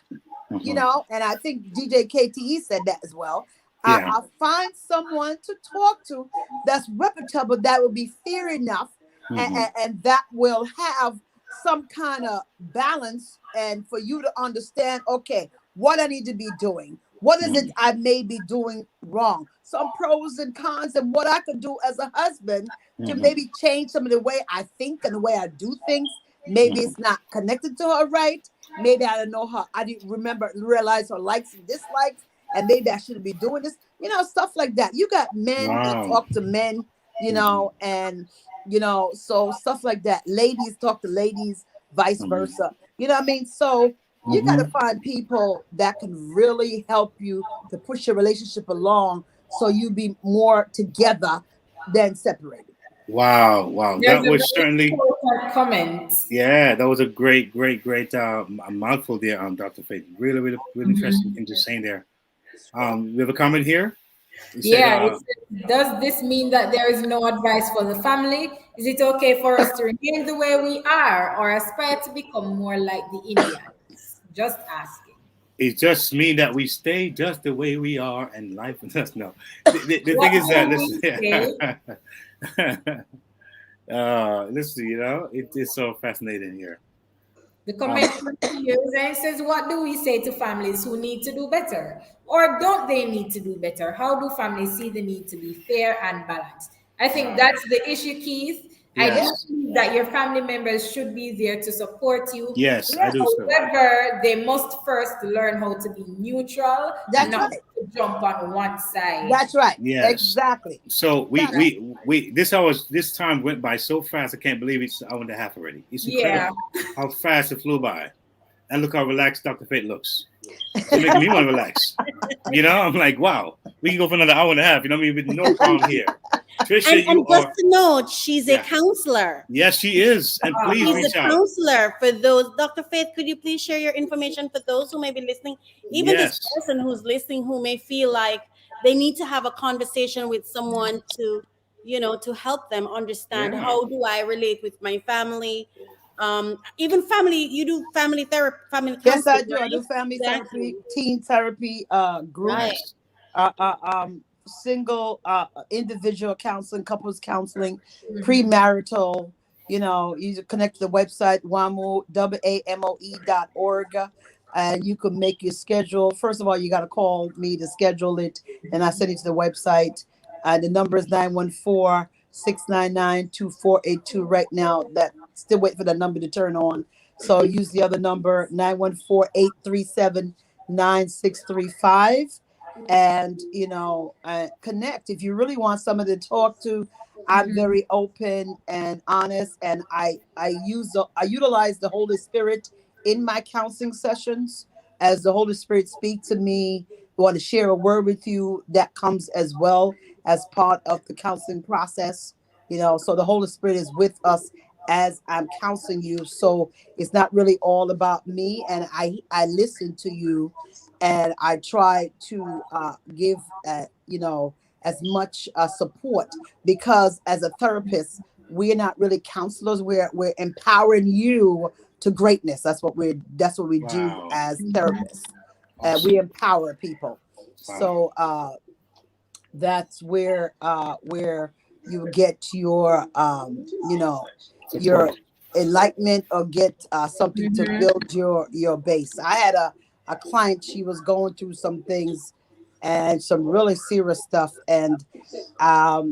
Speaker 10: and I think DJ KTE said that as well. I'll find someone to talk to that's reputable, that will be fair enough, and that will have some kind of balance, and for you to understand, okay, what I need to be doing. What is it I may be doing wrong? Some pros and cons, and what I could do as a husband to maybe change some of the way I think and the way I do things. Maybe it's not connected to her right. Maybe I don't know her. I didn't realize her likes and dislikes, and maybe I shouldn't be doing this. Stuff like that. You got men that talk to men, and so stuff like that. Ladies talk to ladies, vice versa. You know what I mean? So you got to find people that can really help you to push your relationship along, so you be more together than separated.
Speaker 5: Wow.
Speaker 6: There's
Speaker 5: That was certainly
Speaker 6: comment.
Speaker 5: Yeah, that was a great a mouthful there, Dr. Faith. Really interesting thing to say there. We have a comment here.
Speaker 6: It says, does this mean that there is no advice for the family? Is it okay for us to remain the way we are, or aspire to become more like the Indians? Just asking.
Speaker 5: It just means that we stay just the way we are, and life is us. No, the thing is that listen, it is so fascinating here.
Speaker 6: The comment says, what do we say to families who need to do better? Or don't they need to do better? How do families see the need to be fair and balanced? I think that's the issue, Keith. I do believe that your family members should be there to support you.
Speaker 5: Yes, I do.
Speaker 6: However, they must first learn how to be neutral and not to jump on one side.
Speaker 10: That's right.
Speaker 5: Yes.
Speaker 10: Exactly.
Speaker 5: So this time went by so fast. I can't believe it's an hour and a half already. It's incredible how fast it flew by. And look how relaxed Dr. Fate looks. It's making me want to relax. You know, I'm like, wow, we can go for another hour and a half. You know what I mean? With no problem here. Trisha,
Speaker 9: and just to note, she's a counselor.
Speaker 5: Yes, she is. And please
Speaker 9: she's
Speaker 5: reach
Speaker 9: a
Speaker 5: out.
Speaker 9: Counselor for those. Dr. Faith, could you please share your information for those who may be listening? Even this person who's listening who may feel like they need to have a conversation with someone to, to help them understand how do I relate with my family. Even family, you do family therapy, family counseling.
Speaker 10: Yes, I do. Right? I do family therapy, teen therapy, groups, single, individual counseling, couples counseling, premarital. You connect to the website WAMOE.org, and you can make your schedule. First of all, you got to call me to schedule it, and I send it to the website. The number is 914-699-2482 right now. That still wait for the number to turn on. So use the other number, 914-837-9635. And, connect. If you really want someone to talk to, I'm very open and honest. And I utilize the Holy Spirit in my counseling sessions. As the Holy Spirit speaks to me, I want to share a word with you that comes as well as part of the counseling process. So the Holy Spirit is with us as I'm counseling you. So it's not really all about me. And I listen to you, and I try to give, as much support, because as a therapist, we're not really counselors. We're empowering you to greatness. That's what we do as therapists. We empower people. So that's where you get your your enlightenment, or get something to build your base. I had a client, she was going through some things and some really serious stuff, and I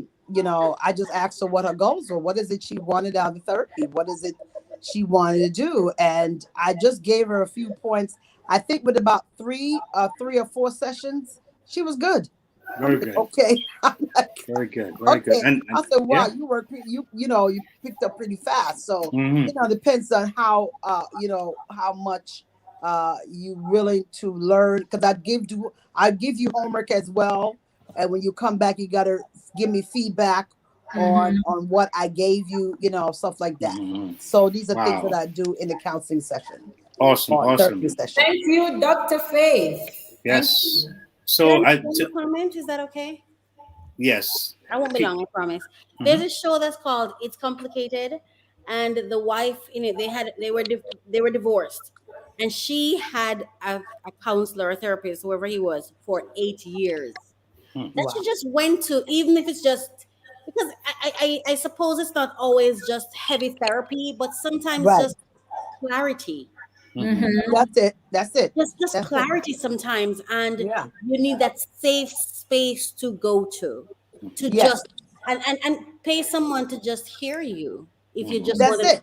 Speaker 10: just asked her what her goals were. What is it she wanted out of therapy? What is it she wanted to do? And I just gave her a few points. I think with about three or four sessions, she was good.
Speaker 5: Very good.
Speaker 10: Okay.
Speaker 5: Very good. Very good. And
Speaker 10: I said, wow, you work. You picked up pretty fast. So depends on how how much you willing to learn. Because I give you homework as well, and when you come back, you gotta give me feedback on what I gave you. Stuff like that. So these are things that I do in the counseling session.
Speaker 5: Awesome.
Speaker 6: Thank you, Dr. Faith.
Speaker 5: Yes. So
Speaker 9: comment, is that okay?
Speaker 5: Yes.
Speaker 9: I won't be long, I promise. There's a show that's called It's Complicated, and the wife in it, they were divorced, and she had a counselor, a therapist, whoever he was, for 8 years. That she just went to, even if it's just because I suppose it's not always just heavy therapy, but sometimes just clarity. That's it. Just clarity sometimes, and you need that safe space to go to just and pay someone to just hear you if you just want to.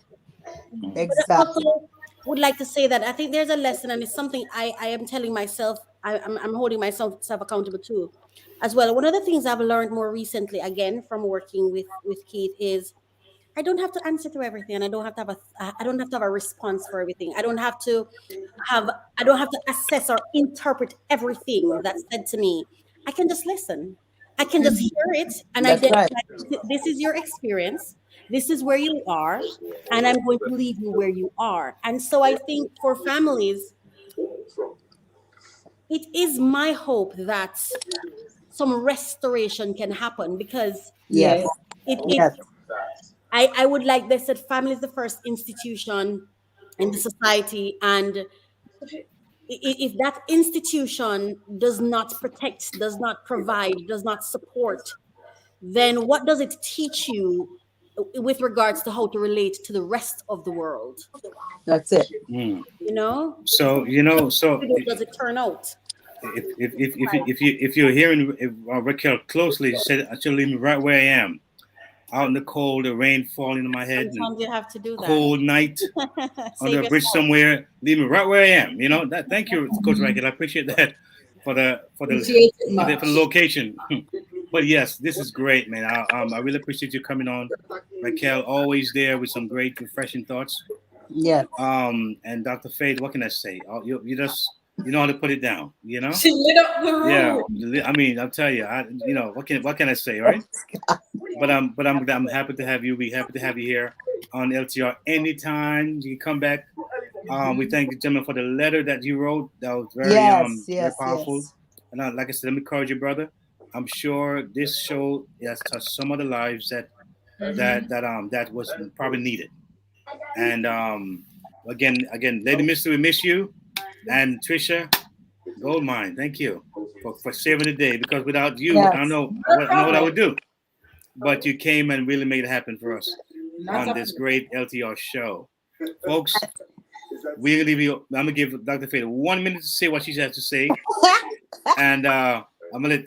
Speaker 10: Exactly.
Speaker 9: But I also would like to say that I think there's a lesson, and it's something I am telling myself. I'm holding myself accountable to, as well. One of the things I've learned more recently, again from working with Keith, is I don't have to answer to everything, and I don't have to have a response for everything. I don't have to assess or interpret everything that's said to me. I can just listen. I can just hear it and identify. This is your experience. This is where you are, and I'm going to leave you where you are. And so I think for families, it is my hope that some restoration can happen, because I would like this, that family is the first institution in the society, and if that institution does not protect, does not provide, does not support, then what does it teach you with regards to how to relate to the rest of the world?
Speaker 10: That's it.
Speaker 5: So
Speaker 9: does it turn out?
Speaker 5: If you're hearing Raquel closely, she said I should leave me right where I am. out in the cold, the rain falling on my head.
Speaker 9: Sometimes you have to do that.
Speaker 5: Cold night on the bridge somewhere. Leave me right where I am. You know that. Thank you, Coach Rackett. I appreciate that for the location. But yes, this is great, man. I really appreciate you coming on, Raquel. Always there with some great, refreshing thoughts.
Speaker 10: Yeah.
Speaker 5: And Dr. Faith, what can I say? You just know how to put it down. You know.
Speaker 6: She lit up the room.
Speaker 5: Yeah. I mean, I'll tell you. What can I say, right? But I'm happy to have you. We happy to have you here on LTR anytime. You can come back. We thank you, gentlemen, for the letter that you wrote. That was very very powerful.
Speaker 10: Yes.
Speaker 5: And like I said, let me encourage you, brother. I'm sure this show has touched some of the lives that was probably needed. And again, Lady Misty, we miss you, and Trisha Goldmine, thank you for saving the day. Because without you, I don't know what I would do. But you came and really made it happen for us on this great LTR show, folks. We're gonna leave you. I'm gonna give Dr. Fader 1 minute to say what she has to say, and I'm gonna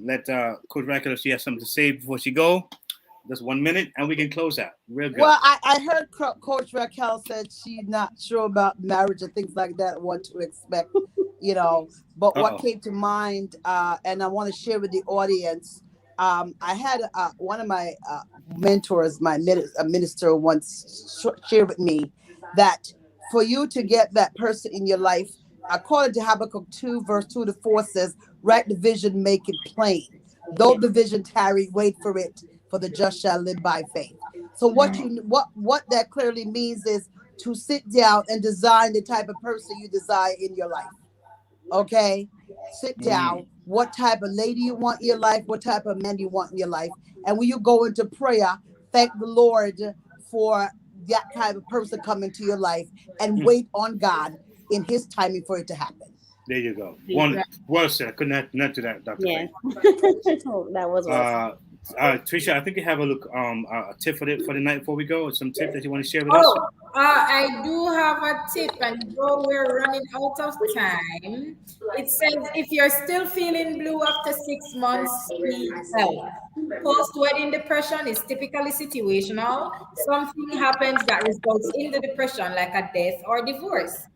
Speaker 5: let Coach Rackett, if she has something to say before she go. Just 1 minute, and we can close out. Real good.
Speaker 10: Well, I heard Coach Raquel said she's not sure about marriage and things like that, what to expect, you know. But what came to mind, and I want to share with the audience, I had one of my mentors, my minister, once shared with me that for you to get that person in your life, according to Habakkuk 2, verse 2 to 4 says, write the vision, make it plain. Though the vision tarry, wait for it, for the just shall live by faith. So what that clearly means is to sit down and design the type of person you desire in your life. Okay? Sit down. What type of lady you want in your life, what type of man you want in your life. And when you go into prayer, thank the Lord for that type of person coming to your life and wait on God in his timing for it to happen.
Speaker 5: There you go. Well said. I couldn't add to that, Dr.
Speaker 9: Yeah. That was awesome.
Speaker 5: Trisha, I think you have a tip for the night before we go, or some tip that you want to share with us.
Speaker 6: I do have a tip, and though we're running out of time, it says if you're still feeling blue after 6 months, seek help. Post-wedding depression is typically situational. Something happens that results in the depression, like a death or divorce.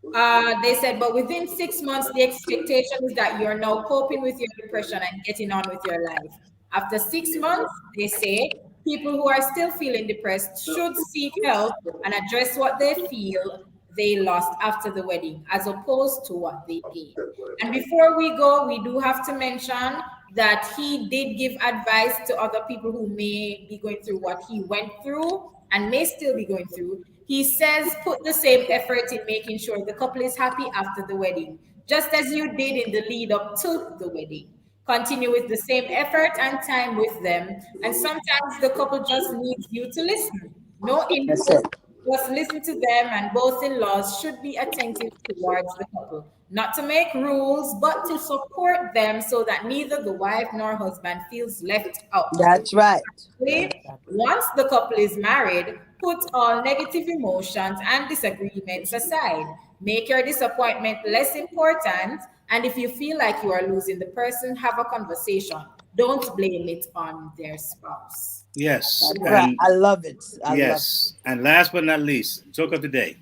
Speaker 6: They said, but within 6 months, the expectation is that you're now coping with your depression and getting on with your life. After 6 months, they say, people who are still feeling depressed should seek help and address what they feel they lost after the wedding, as opposed to what they gained. And before we go, we do have to mention that he did give advice to other people who may be going through what he went through and may still be going through. He says, put the same effort in making sure the couple is happy after the wedding, just as you did in the lead up to the wedding. Continue with the same effort and time with them. And sometimes the couple just needs you to listen. No input, just listen to them, and both in-laws should be attentive towards the couple. Not to make rules, but to support them so that neither the wife nor husband feels left out.
Speaker 10: That's right.
Speaker 6: Once the couple is married, put all negative emotions and disagreements aside. Make your disappointment less important. And if you feel like you are losing the person, have a conversation. Don't blame it on their spouse.
Speaker 5: Yes.
Speaker 10: Right. I love it.
Speaker 5: Yes. And last but not least, joke of the day.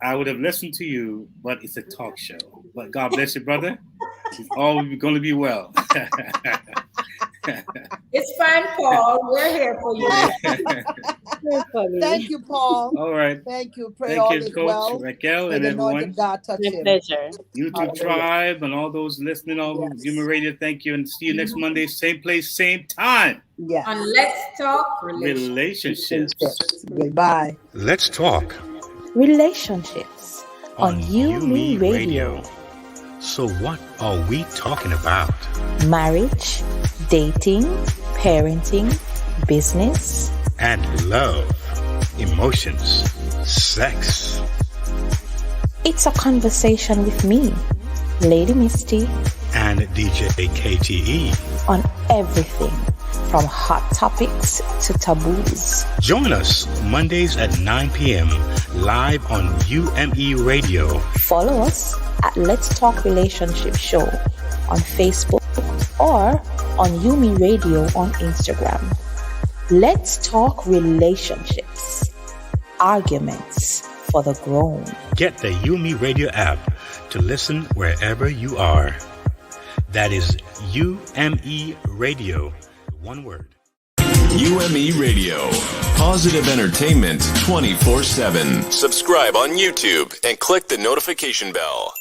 Speaker 5: I would have listened to you, but it's a talk show. But God bless you, brother. It's all going to be well.
Speaker 6: It's fine, Paul. We're here for you.
Speaker 10: Thank you, Paul.
Speaker 5: All right.
Speaker 10: Thank you. Pray
Speaker 5: Thank
Speaker 10: all
Speaker 5: you,
Speaker 10: is
Speaker 5: Coach
Speaker 10: well.
Speaker 5: Raquel, and everyone.
Speaker 10: God touch him.
Speaker 9: Pleasure.
Speaker 5: YouTube Tribe and all those listening on Human Radio. Thank you, and see you next Monday, same place, same time.
Speaker 10: Yeah.
Speaker 6: And let's talk relationships.
Speaker 10: Goodbye.
Speaker 2: Let's talk
Speaker 3: Relationships on You Me Radio.
Speaker 2: So what are we talking about?
Speaker 3: Marriage, dating, parenting, business,
Speaker 2: And love, emotions, sex.
Speaker 3: It's a conversation with me, Lady Misty,
Speaker 2: And DJ KTE.
Speaker 3: on everything from hot topics to taboos.
Speaker 2: Join us Mondays at 9 p.m. live on UME Radio.
Speaker 3: Follow us at Let's Talk Relationship Show on Facebook or on Yumi Radio on Instagram. Let's talk relationships. Arguments for the grown.
Speaker 2: Get the Yumi Radio app to listen wherever you are. That is UME Radio, one word.
Speaker 4: UME Radio. Positive entertainment 24/7. Subscribe on YouTube and click the notification bell.